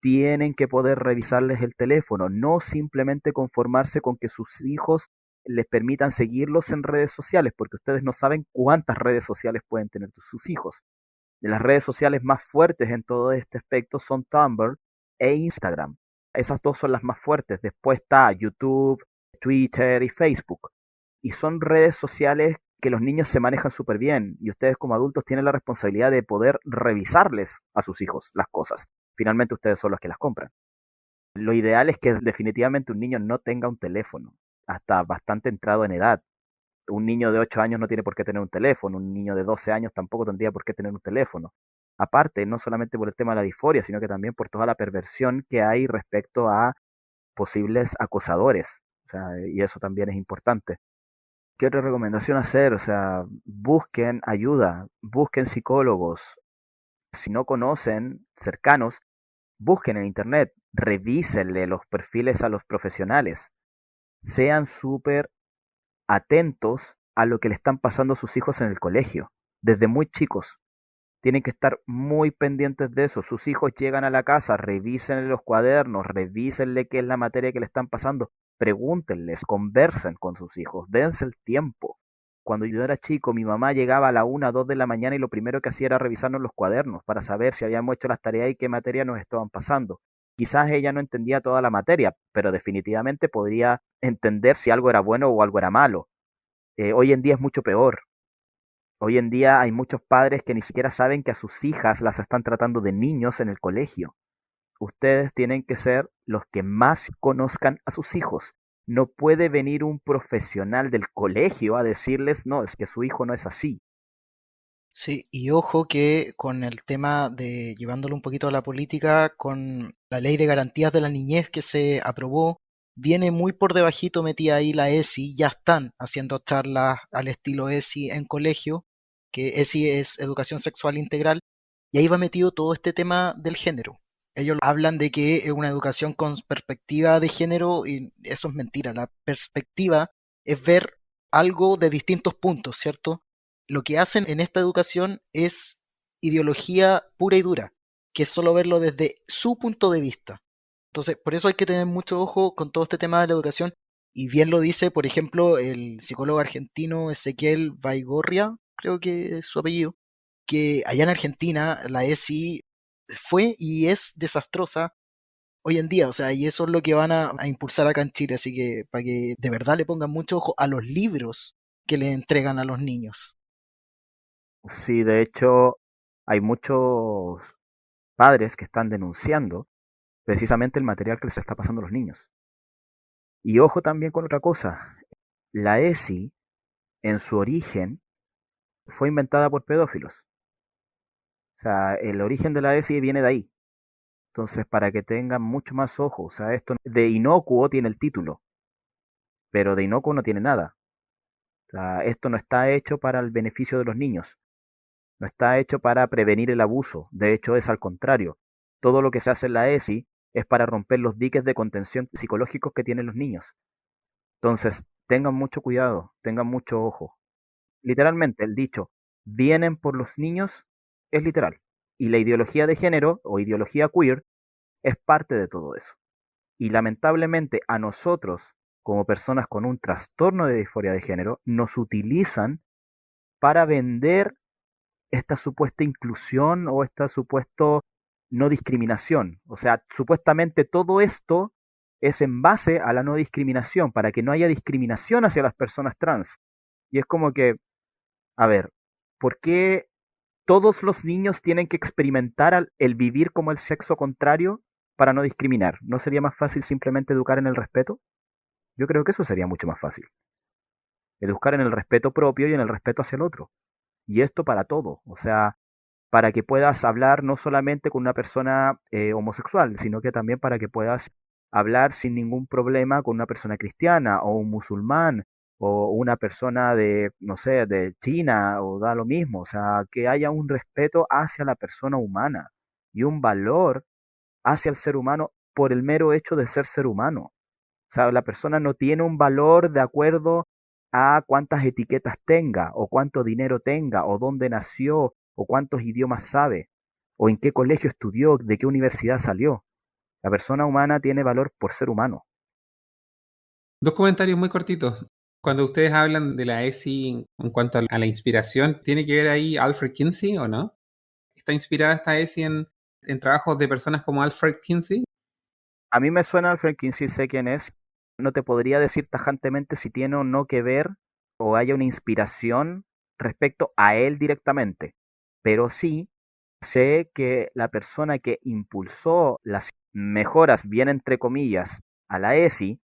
Tienen que poder revisarles el teléfono, no simplemente conformarse con que sus hijos les permitan seguirlos en redes sociales, porque ustedes no saben cuántas redes sociales pueden tener sus hijos. De las redes sociales más fuertes en todo este aspecto son Tumblr e Instagram. Esas dos son las más fuertes. Después está YouTube, Twitter y Facebook. Y son redes sociales que los niños se manejan súper bien y ustedes como adultos tienen la responsabilidad de poder revisarles a sus hijos las cosas. Finalmente ustedes son los que las compran. Lo ideal es que definitivamente un niño no tenga un teléfono, hasta bastante entrado en edad. Un niño de 8 años no tiene por qué tener un teléfono, un niño de 12 años tampoco tendría por qué tener un teléfono. Aparte, no solamente por el tema de la disforia, sino que también por toda la perversión que hay respecto a posibles acosadores. O sea, y eso también es importante. ¿Qué otra recomendación hacer? O sea, busquen ayuda, busquen psicólogos. Si no conocen cercanos, busquen en internet, revísenle los perfiles a los profesionales. Sean súper atentos a lo que le están pasando a sus hijos en el colegio, desde muy chicos. Tienen que estar muy pendientes de eso. Sus hijos llegan a la casa, revisen los cuadernos, revísenle qué es la materia que le están pasando, pregúntenles, conversen con sus hijos, dense el tiempo. Cuando yo era chico, mi mamá llegaba a la 1, 2 de la mañana y lo primero que hacía era revisarnos los cuadernos para saber si habíamos hecho las tareas y qué materia nos estaban pasando. Quizás ella no entendía toda la materia, pero definitivamente podría entender si algo era bueno o algo era malo. Hoy en día es mucho peor. Hoy en día hay muchos padres que ni siquiera saben que a sus hijas las están tratando de niños en el colegio. Ustedes tienen que ser los que más conozcan a sus hijos. No puede venir un profesional del colegio a decirles, no, es que su hijo no es así. Sí, y ojo que con el tema de llevándolo un poquito a la política, con la ley de garantías de la niñez que se aprobó, viene muy por debajito metida ahí la ESI, ya están haciendo charlas al estilo ESI en colegio, que ESI es Educación Sexual Integral, y ahí va metido todo este tema del género. Ellos hablan de que es una educación con perspectiva de género y eso es mentira. La perspectiva es ver algo de distintos puntos, ¿cierto? Lo que hacen en esta educación es ideología pura y dura, que es solo verlo desde su punto de vista. Entonces, por eso hay que tener mucho ojo con todo este tema de la educación. Y bien lo dice, por ejemplo, el psicólogo argentino Ezequiel Baigorria, creo que es su apellido, que allá en Argentina la ESI fue y es desastrosa hoy en día, o sea, y eso es lo que van a impulsar acá en Chile, así que para que de verdad le pongan mucho ojo a los libros que le entregan a los niños. Sí, de hecho, hay muchos padres que están denunciando precisamente el material que les está pasando a los niños. Y ojo también con otra cosa, la ESI en su origen fue inventada por pedófilos. O sea, el origen de la ESI viene de ahí. Entonces, para que tengan mucho más ojo, o sea, esto de inocuo tiene el título, pero de inocuo no tiene nada. O sea, esto no está hecho para el beneficio de los niños, no está hecho para prevenir el abuso, de hecho es al contrario. Todo lo que se hace en la ESI es para romper los diques de contención psicológicos que tienen los niños. Entonces, tengan mucho cuidado, tengan mucho ojo. Literalmente, el dicho, vienen por los niños, es literal. Y la ideología de género o ideología queer es parte de todo eso. Y lamentablemente a nosotros, como personas con un trastorno de disforia de género, nos utilizan para vender esta supuesta inclusión o esta supuesto no discriminación. O sea, supuestamente todo esto es en base a la no discriminación, para que no haya discriminación hacia las personas trans. Y es como que, a ver, ¿por qué todos los niños tienen que experimentar el vivir como el sexo contrario para no discriminar? ¿No sería más fácil simplemente educar en el respeto? Yo creo que eso sería mucho más fácil. Educar en el respeto propio y en el respeto hacia el otro. Y esto para todo. O sea, para que puedas hablar no solamente con una persona homosexual, sino que también para que puedas hablar sin ningún problema con una persona cristiana o un musulmán o una persona de, no sé, de China o da lo mismo. O sea, que haya un respeto hacia la persona humana y un valor hacia el ser humano por el mero hecho de ser humano. O sea, la persona no tiene un valor de acuerdo a cuántas etiquetas tenga, o cuánto dinero tenga, o dónde nació, o cuántos idiomas sabe, o en qué colegio estudió, de qué universidad salió. La persona humana tiene valor por ser humano. Dos comentarios muy cortitos. Cuando ustedes hablan de la ESI en cuanto a la inspiración, ¿tiene que ver ahí Alfred Kinsey o no? ¿Está inspirada esta ESI en trabajos de personas como Alfred Kinsey? A mí me suena Alfred Kinsey, sé quién es. No te podría decir tajantemente si tiene o no que ver o haya una inspiración respecto a él directamente, pero sí sé que la persona que impulsó las mejoras, bien entre comillas, a la ESI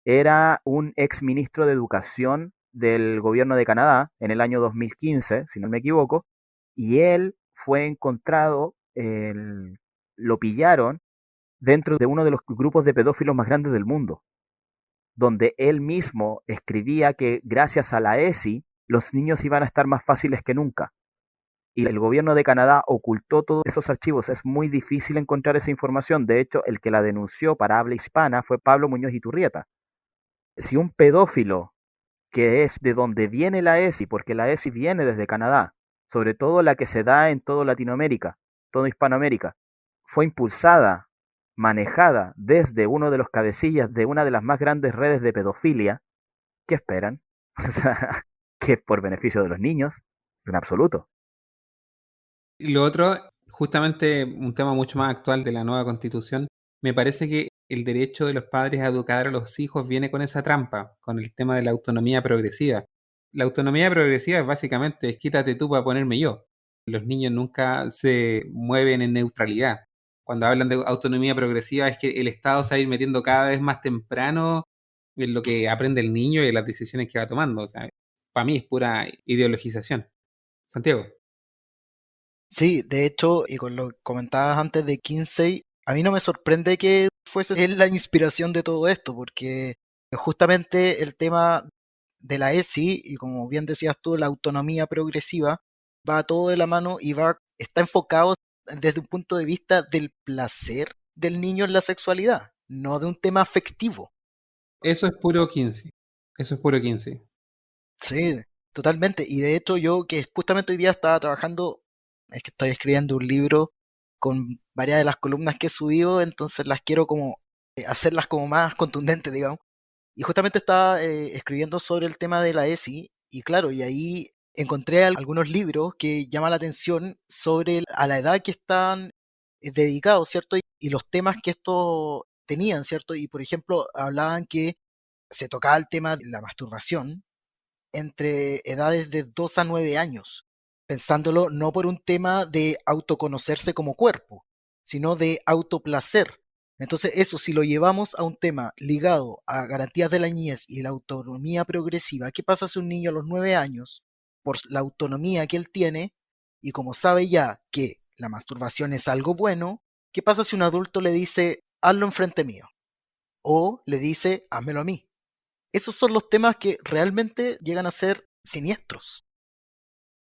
era un ex ministro de Educación del gobierno de Canadá en el año 2015, si no me equivoco, y él fue encontrado, lo pillaron dentro de uno de los grupos de pedófilos más grandes del mundo, donde él mismo escribía que gracias a la ESI los niños iban a estar más fáciles que nunca. Y el gobierno de Canadá ocultó todos esos archivos. Es muy difícil encontrar esa información. De hecho, el que la denunció para habla hispana fue Pablo Muñoz Iturrieta. Si un pedófilo que es de donde viene la ESI, porque la ESI viene desde Canadá, sobre todo la que se da en toda Latinoamérica, toda Hispanoamérica, fue impulsada, manejada desde uno de los cabecillas de una de las más grandes redes de pedofilia. ¿Qué esperan? O sea, que por beneficio de los niños, en absoluto. Y lo otro, justamente un tema mucho más actual de la nueva constitución, me parece que el derecho de los padres a educar a los hijos viene con esa trampa, con el tema de la autonomía progresiva. La autonomía progresiva es básicamente es quítate tú para ponerme yo. Los niños nunca se mueven en neutralidad. Cuando hablan de autonomía progresiva es que el Estado se va a ir metiendo cada vez más temprano en lo que aprende el niño y en las decisiones que va tomando. O sea, para mí es pura ideologización. Santiago. Sí, de hecho, y con lo que comentabas antes de Kinsey, a mí no me sorprende que fuese él la inspiración de todo esto, porque justamente el tema de la ESI, y como bien decías tú, la autonomía progresiva, va todo de la mano y está enfocado desde un punto de vista del placer del niño en la sexualidad, no de un tema afectivo. Eso es puro 15. Eso es puro 15. Sí, totalmente. Y de hecho yo que justamente hoy día estaba trabajando, es que estoy escribiendo un libro con varias de las columnas que he subido, entonces las quiero como hacerlas como más contundentes, digamos. Y justamente estaba escribiendo sobre el tema de la ESI y claro, y ahí encontré algunos libros que llaman la atención sobre a la edad que están dedicados, ¿cierto? Y los temas que estos tenían, ¿cierto? Y por ejemplo, hablaban que se tocaba el tema de la masturbación entre edades de 2 a 9 años, pensándolo no por un tema de autoconocerse como cuerpo, sino de autoplacer. Entonces eso, si lo llevamos a un tema ligado a garantías de la niñez y la autonomía progresiva, ¿qué pasa si un niño a los 9 años, por la autonomía que él tiene, y como sabe ya que la masturbación es algo bueno, qué pasa si un adulto le dice, hazlo enfrente mío? O le dice, házmelo a mí. Esos son los temas que realmente llegan a ser siniestros.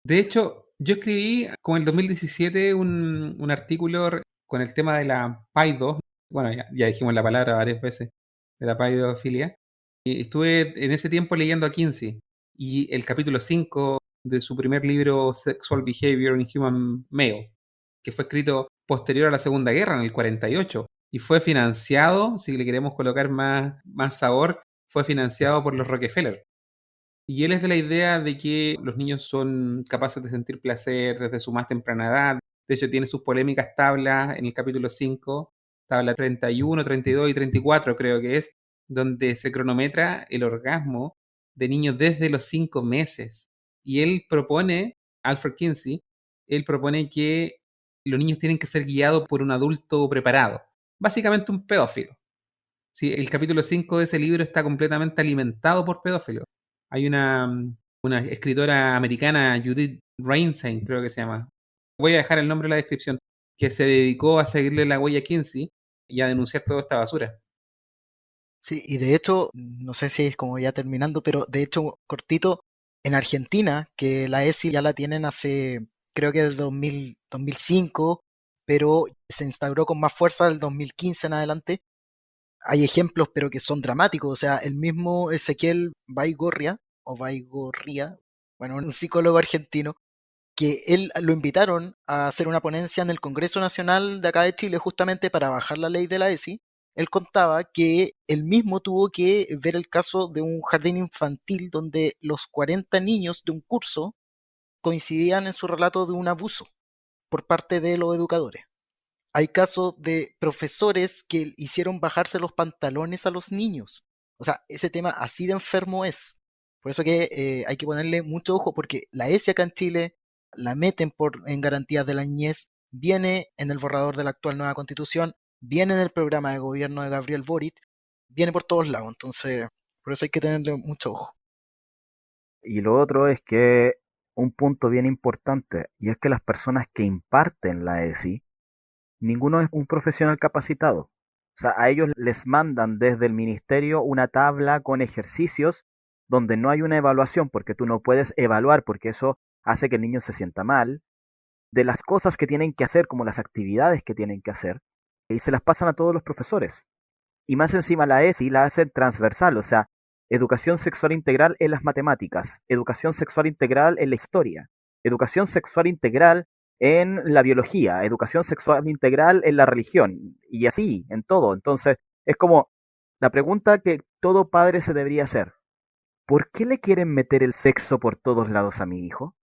De hecho, yo escribí con el 2017 un artículo con el tema de la PAI-2. Bueno, ya dijimos la palabra varias veces, de la paidofilia. Y estuve en ese tiempo leyendo a Kinsey y el capítulo 5 de su primer libro Sexual Behavior in Human Male, que fue escrito posterior a la Segunda Guerra, en el 48, y fue financiado, si le queremos colocar más sabor, fue financiado por los Rockefeller. Y él es de la idea de que los niños son capaces de sentir placer desde su más temprana edad. De hecho, tiene sus polémicas tablas en el capítulo 5, tabla 31, 32 y 34 creo que es, donde se cronometra el orgasmo de niños desde los 5 meses. Y él propone, Alfred Kinsey, él propone que los niños tienen que ser guiados por un adulto preparado. Básicamente un pedófilo. Sí, el capítulo 5 de ese libro está completamente alimentado por pedófilos. Hay una escritora americana, Judith Reinstein, creo que se llama. Voy a dejar el nombre en la descripción, que se dedicó a seguirle la huella a Kinsey y a denunciar toda esta basura. Sí, y de hecho, no sé si es como ya terminando, pero de hecho, cortito, en Argentina, que la ESI ya la tienen hace, creo que del 2005, pero se instauró con más fuerza del 2015 en adelante. Hay ejemplos, pero que son dramáticos. O sea, el mismo Ezequiel Baigorria, o Baigorria, bueno, un psicólogo argentino, que él lo invitaron a hacer una ponencia en el Congreso Nacional de acá de Chile justamente para bajar la ley de la ESI. Él contaba que él mismo tuvo que ver el caso de un jardín infantil donde los 40 niños de un curso coincidían en su relato de un abuso por parte de los educadores. Hay casos de profesores que hicieron bajarse los pantalones a los niños. O sea, ese tema así de enfermo es. Por eso que hay que ponerle mucho ojo porque la ESI acá en Chile la meten en garantías de la niñez, viene en el borrador de la actual nueva constitución, viene en el programa de gobierno de Gabriel Boric, viene por todos lados. Entonces, por eso hay que tenerle mucho ojo. Y lo otro es que un punto bien importante, y es que las personas que imparten la ESI, ninguno es un profesional capacitado. O sea, a ellos les mandan desde el ministerio una tabla con ejercicios donde no hay una evaluación, porque tú no puedes evaluar, porque eso hace que el niño se sienta mal, de las cosas que tienen que hacer, como las actividades que tienen que hacer, y se las pasan a todos los profesores. Y más encima la ESI la hacen transversal, o sea, educación sexual integral en las matemáticas, educación sexual integral en la historia, educación sexual integral en la biología, educación sexual integral en la religión, y así, en todo. Entonces, es como la pregunta que todo padre se debería hacer. ¿Por qué le quieren meter el sexo por todos lados a mi hijo?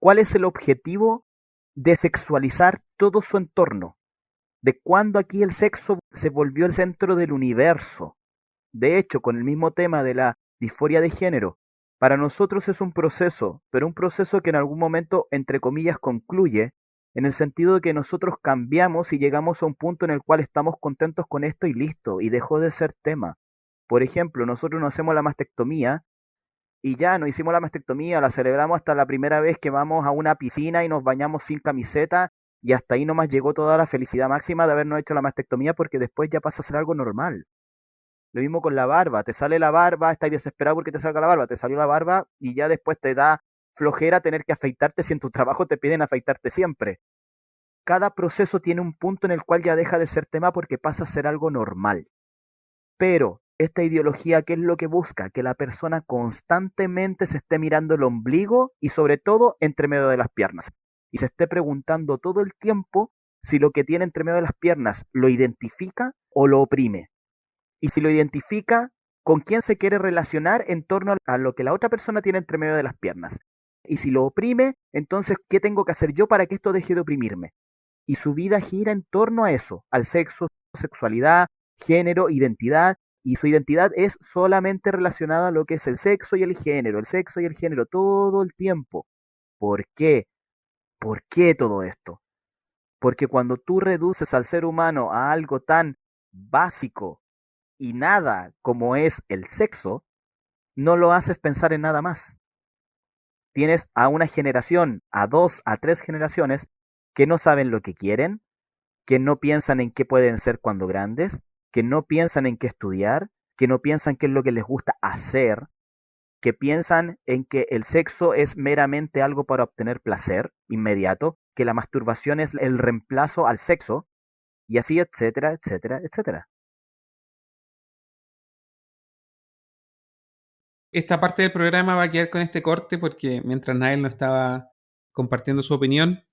¿Cuál es el objetivo de sexualizar todo su entorno? ¿De cuándo aquí el sexo se volvió el centro del universo? De hecho, con el mismo tema de la disforia de género, para nosotros es un proceso, pero un proceso que en algún momento, entre comillas, concluye, en el sentido de que nosotros cambiamos y llegamos a un punto en el cual estamos contentos con esto y listo, y dejó de ser tema. Por ejemplo, nosotros nos hacemos la mastectomía y ya nos hicimos la mastectomía, la celebramos hasta la primera vez que vamos a una piscina y nos bañamos sin camiseta, y hasta ahí nomás llegó toda la felicidad máxima de habernos hecho la mastectomía, porque después ya pasa a ser algo normal. Lo mismo con la barba, te sale la barba, estás desesperado porque te salga la barba, te salió la barba y ya después te da flojera tener que afeitarte si en tu trabajo te piden afeitarte siempre. Cada proceso tiene un punto en el cual ya deja de ser tema porque pasa a ser algo normal. Pero esta ideología, ¿qué es lo que busca? Que la persona constantemente se esté mirando el ombligo y sobre todo entre medio de las piernas. Y se esté preguntando todo el tiempo si lo que tiene entre medio de las piernas lo identifica o lo oprime. Y si lo identifica, ¿con quién se quiere relacionar en torno a lo que la otra persona tiene entre medio de las piernas? Y si lo oprime, entonces, ¿qué tengo que hacer yo para que esto deje de oprimirme? Y su vida gira en torno a eso, al sexo, sexualidad, género, identidad, y su identidad es solamente relacionada a lo que es el sexo y el sexo y el género, todo el tiempo. ¿Por qué? ¿Por qué todo esto? Porque cuando tú reduces al ser humano a algo tan básico y nada como es el sexo, no lo haces pensar en nada más. Tienes a una generación, a dos, a tres generaciones que no saben lo que quieren, que no piensan en qué pueden ser cuando grandes, que no piensan en qué estudiar, que no piensan qué es lo que les gusta hacer, que piensan en que el sexo es meramente algo para obtener placer inmediato, que la masturbación es el reemplazo al sexo, y así, etcétera, etcétera, etcétera. Esta parte del programa va a quedar con este corte porque mientras Nael no estaba compartiendo su opinión,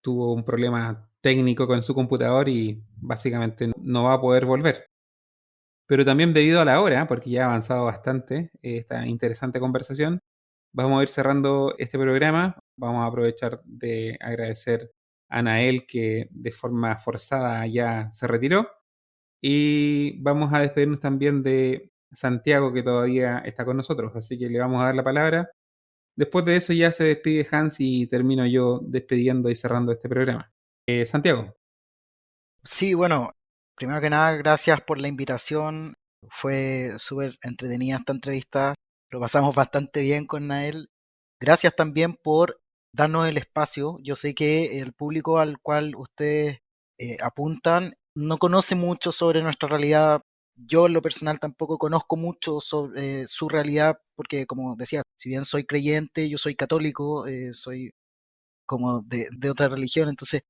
tuvo un problema técnico con su computador y básicamente no va a poder volver. Pero también debido a la hora, porque ya ha avanzado bastante esta interesante conversación, vamos a ir cerrando este programa. Vamos a aprovechar de agradecer a Nael que de forma forzada ya se retiró. Y vamos a despedirnos también de Santiago que todavía está con nosotros. Así que le vamos a dar la palabra. Después de eso ya se despide Hans y termino yo despidiendo y cerrando este programa. Santiago. Sí, bueno, primero que nada, gracias por la invitación. Fue súper entretenida esta entrevista. Lo pasamos bastante bien con Nael. Gracias también por darnos el espacio. Yo sé que el público al cual ustedes apuntan no conoce mucho sobre nuestra realidad. Yo en lo personal tampoco conozco mucho sobre su realidad porque, como decía, si bien soy creyente, yo soy católico, soy como de otra religión, entonces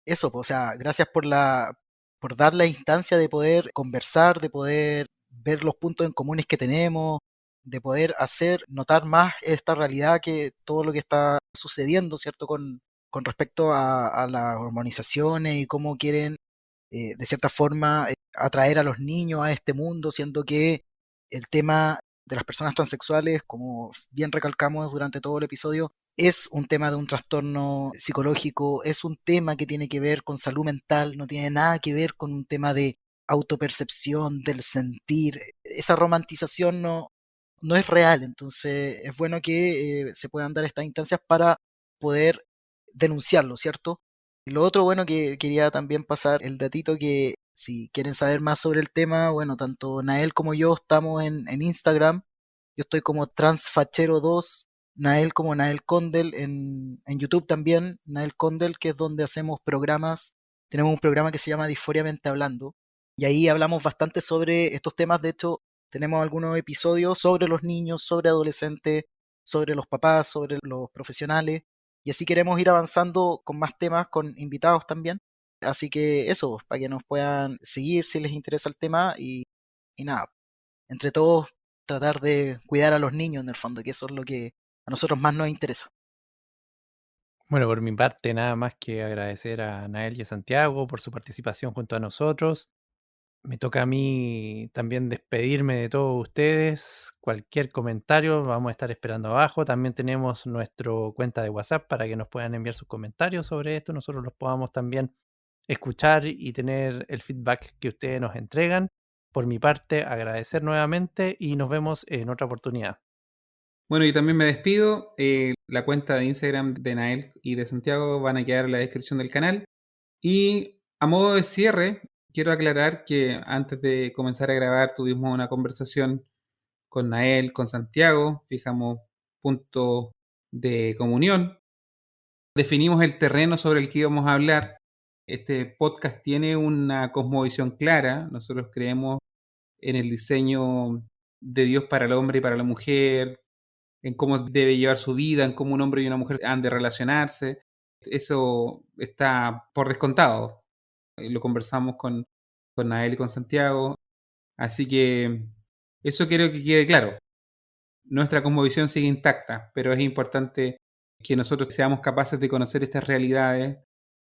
eso, pues, o sea, gracias por dar la instancia de poder conversar, de poder ver los puntos en comunes que tenemos, de poder hacer notar más esta realidad que todo lo que está sucediendo, ¿cierto? Con respecto a las hormonizaciones y cómo quieren, de cierta forma, atraer a los niños a este mundo, siendo que el tema de las personas transexuales, como bien recalcamos durante todo el episodio, es un tema de un trastorno psicológico, es un tema que tiene que ver con salud mental, no tiene nada que ver con un tema de autopercepción, del sentir. Esa romantización no es real, entonces es bueno que se puedan dar estas instancias para poder denunciarlo, ¿cierto? Y lo otro bueno que quería también pasar el datito que si quieren saber más sobre el tema, bueno, tanto Nael como yo estamos en Instagram. Yo estoy como Transfachero2, Nael como Nael Condel, en YouTube también, Nael Condel, que es donde hacemos programas. Tenemos un programa que se llama Disforiamente Hablando, y ahí hablamos bastante sobre estos temas. De hecho, tenemos algunos episodios sobre los niños, sobre adolescentes, sobre los papás, sobre los profesionales, y así queremos ir avanzando con más temas, con invitados también. Así que eso, para que nos puedan seguir si les interesa el tema y nada, entre todos tratar de cuidar a los niños en el fondo, que eso es lo que a nosotros más nos interesa. Bueno, por mi parte, nada más que agradecer a Nael y a Santiago por su participación junto a nosotros. Me toca a mí también despedirme de todos ustedes. Cualquier comentario vamos a estar esperando abajo. También tenemos nuestra cuenta de WhatsApp para que nos puedan enviar sus comentarios sobre esto. Nosotros los podamos también escuchar y tener el feedback que ustedes nos entregan. Por mi parte, agradecer nuevamente y nos vemos en otra oportunidad. Bueno, y también me despido. La cuenta de Instagram de Nael y de Santiago van a quedar en la descripción del canal. Y a modo de cierre, quiero aclarar que antes de comenzar a grabar tuvimos una conversación con Nael, con Santiago, fijamos puntos de comunión, definimos el terreno sobre el que íbamos a hablar. Este podcast tiene una cosmovisión clara. Nosotros creemos en el diseño de Dios para el hombre y para la mujer, en cómo debe llevar su vida, en cómo un hombre y una mujer han de relacionarse. Eso está por descontado. Lo conversamos con Nael y con Santiago. Así que eso quiero que quede claro. Nuestra cosmovisión sigue intacta, pero es importante que nosotros seamos capaces de conocer estas realidades.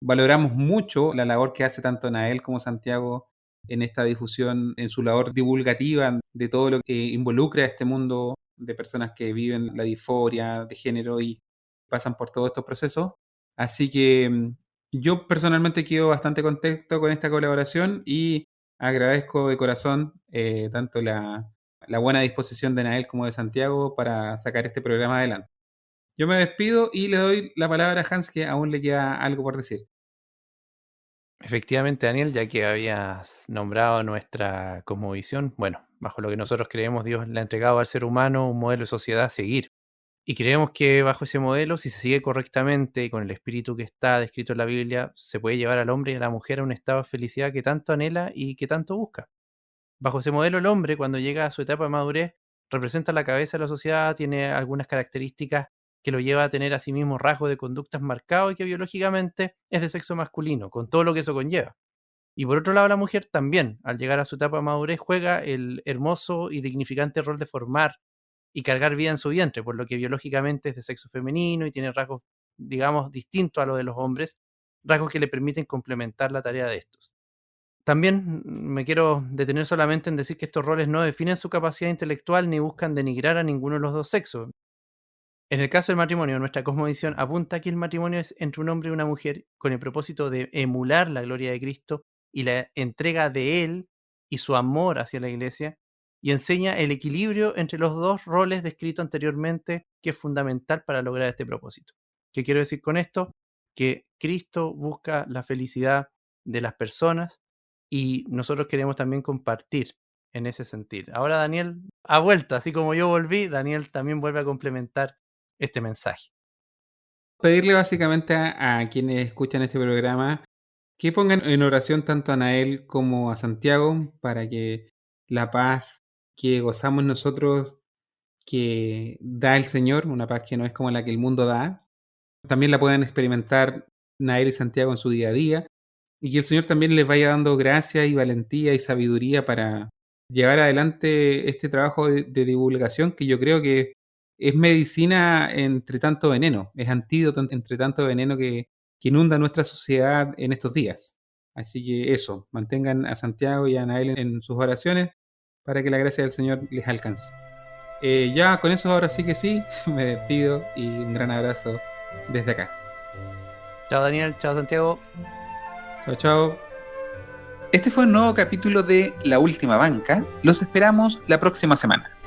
Valoramos mucho la labor que hace tanto Nael como Santiago en esta difusión, en su labor divulgativa de todo lo que involucra a este mundo de personas que viven la disforia de género y pasan por todos estos procesos. Así que yo personalmente quedo bastante contento con esta colaboración y agradezco de corazón tanto la buena disposición de Nael como de Santiago para sacar este programa adelante. Yo me despido y le doy la palabra a Hans, que aún le queda algo por decir. Efectivamente, Daniel, ya que habías nombrado nuestra cosmovisión, bueno, bajo lo que nosotros creemos, Dios le ha entregado al ser humano un modelo de sociedad a seguir. Y creemos que bajo ese modelo, si se sigue correctamente y con el espíritu que está descrito en la Biblia, se puede llevar al hombre y a la mujer a un estado de felicidad que tanto anhela y que tanto busca. Bajo ese modelo, el hombre, cuando llega a su etapa de madurez, representa la cabeza de la sociedad, tiene algunas características que lo lleva a tener a sí mismo rasgos de conductas marcados y que biológicamente es de sexo masculino, con todo lo que eso conlleva. Y por otro lado, la mujer también, al llegar a su etapa de madurez, juega el hermoso y dignificante rol de formar y cargar vida en su vientre, por lo que biológicamente es de sexo femenino y tiene rasgos, digamos, distintos a los de los hombres, rasgos que le permiten complementar la tarea de estos. También me quiero detener solamente en decir que estos roles no definen su capacidad intelectual ni buscan denigrar a ninguno de los dos sexos. En el caso del matrimonio, nuestra cosmovisión apunta a que el matrimonio es entre un hombre y una mujer con el propósito de emular la gloria de Cristo y la entrega de Él y su amor hacia la Iglesia, y enseña el equilibrio entre los dos roles descritos anteriormente, que es fundamental para lograr este propósito. ¿Qué quiero decir con esto? Que Cristo busca la felicidad de las personas y nosotros queremos también compartir en ese sentido. Ahora Daniel ha vuelto, así como yo volví, Daniel también vuelve a complementar este mensaje. Pedirle básicamente a quienes escuchan este programa que pongan en oración tanto a Nael como a Santiago para que la paz que gozamos nosotros, que da el Señor, una paz que no es como la que el mundo da, también la puedan experimentar Nael y Santiago en su día a día, y que el Señor también les vaya dando gracia y valentía y sabiduría para llevar adelante este trabajo de divulgación que yo creo que es medicina entre tanto veneno, es antídoto entre tanto veneno que inunda nuestra sociedad en estos días. Así que eso, mantengan a Santiago y a Nael en sus oraciones para que la gracia del Señor les alcance. Ya con eso ahora sí que sí, me despido y un gran abrazo desde acá. Chao Daniel, chao Santiago. Chao, chao. Este fue un nuevo capítulo de La Última Banca. Los esperamos la próxima semana.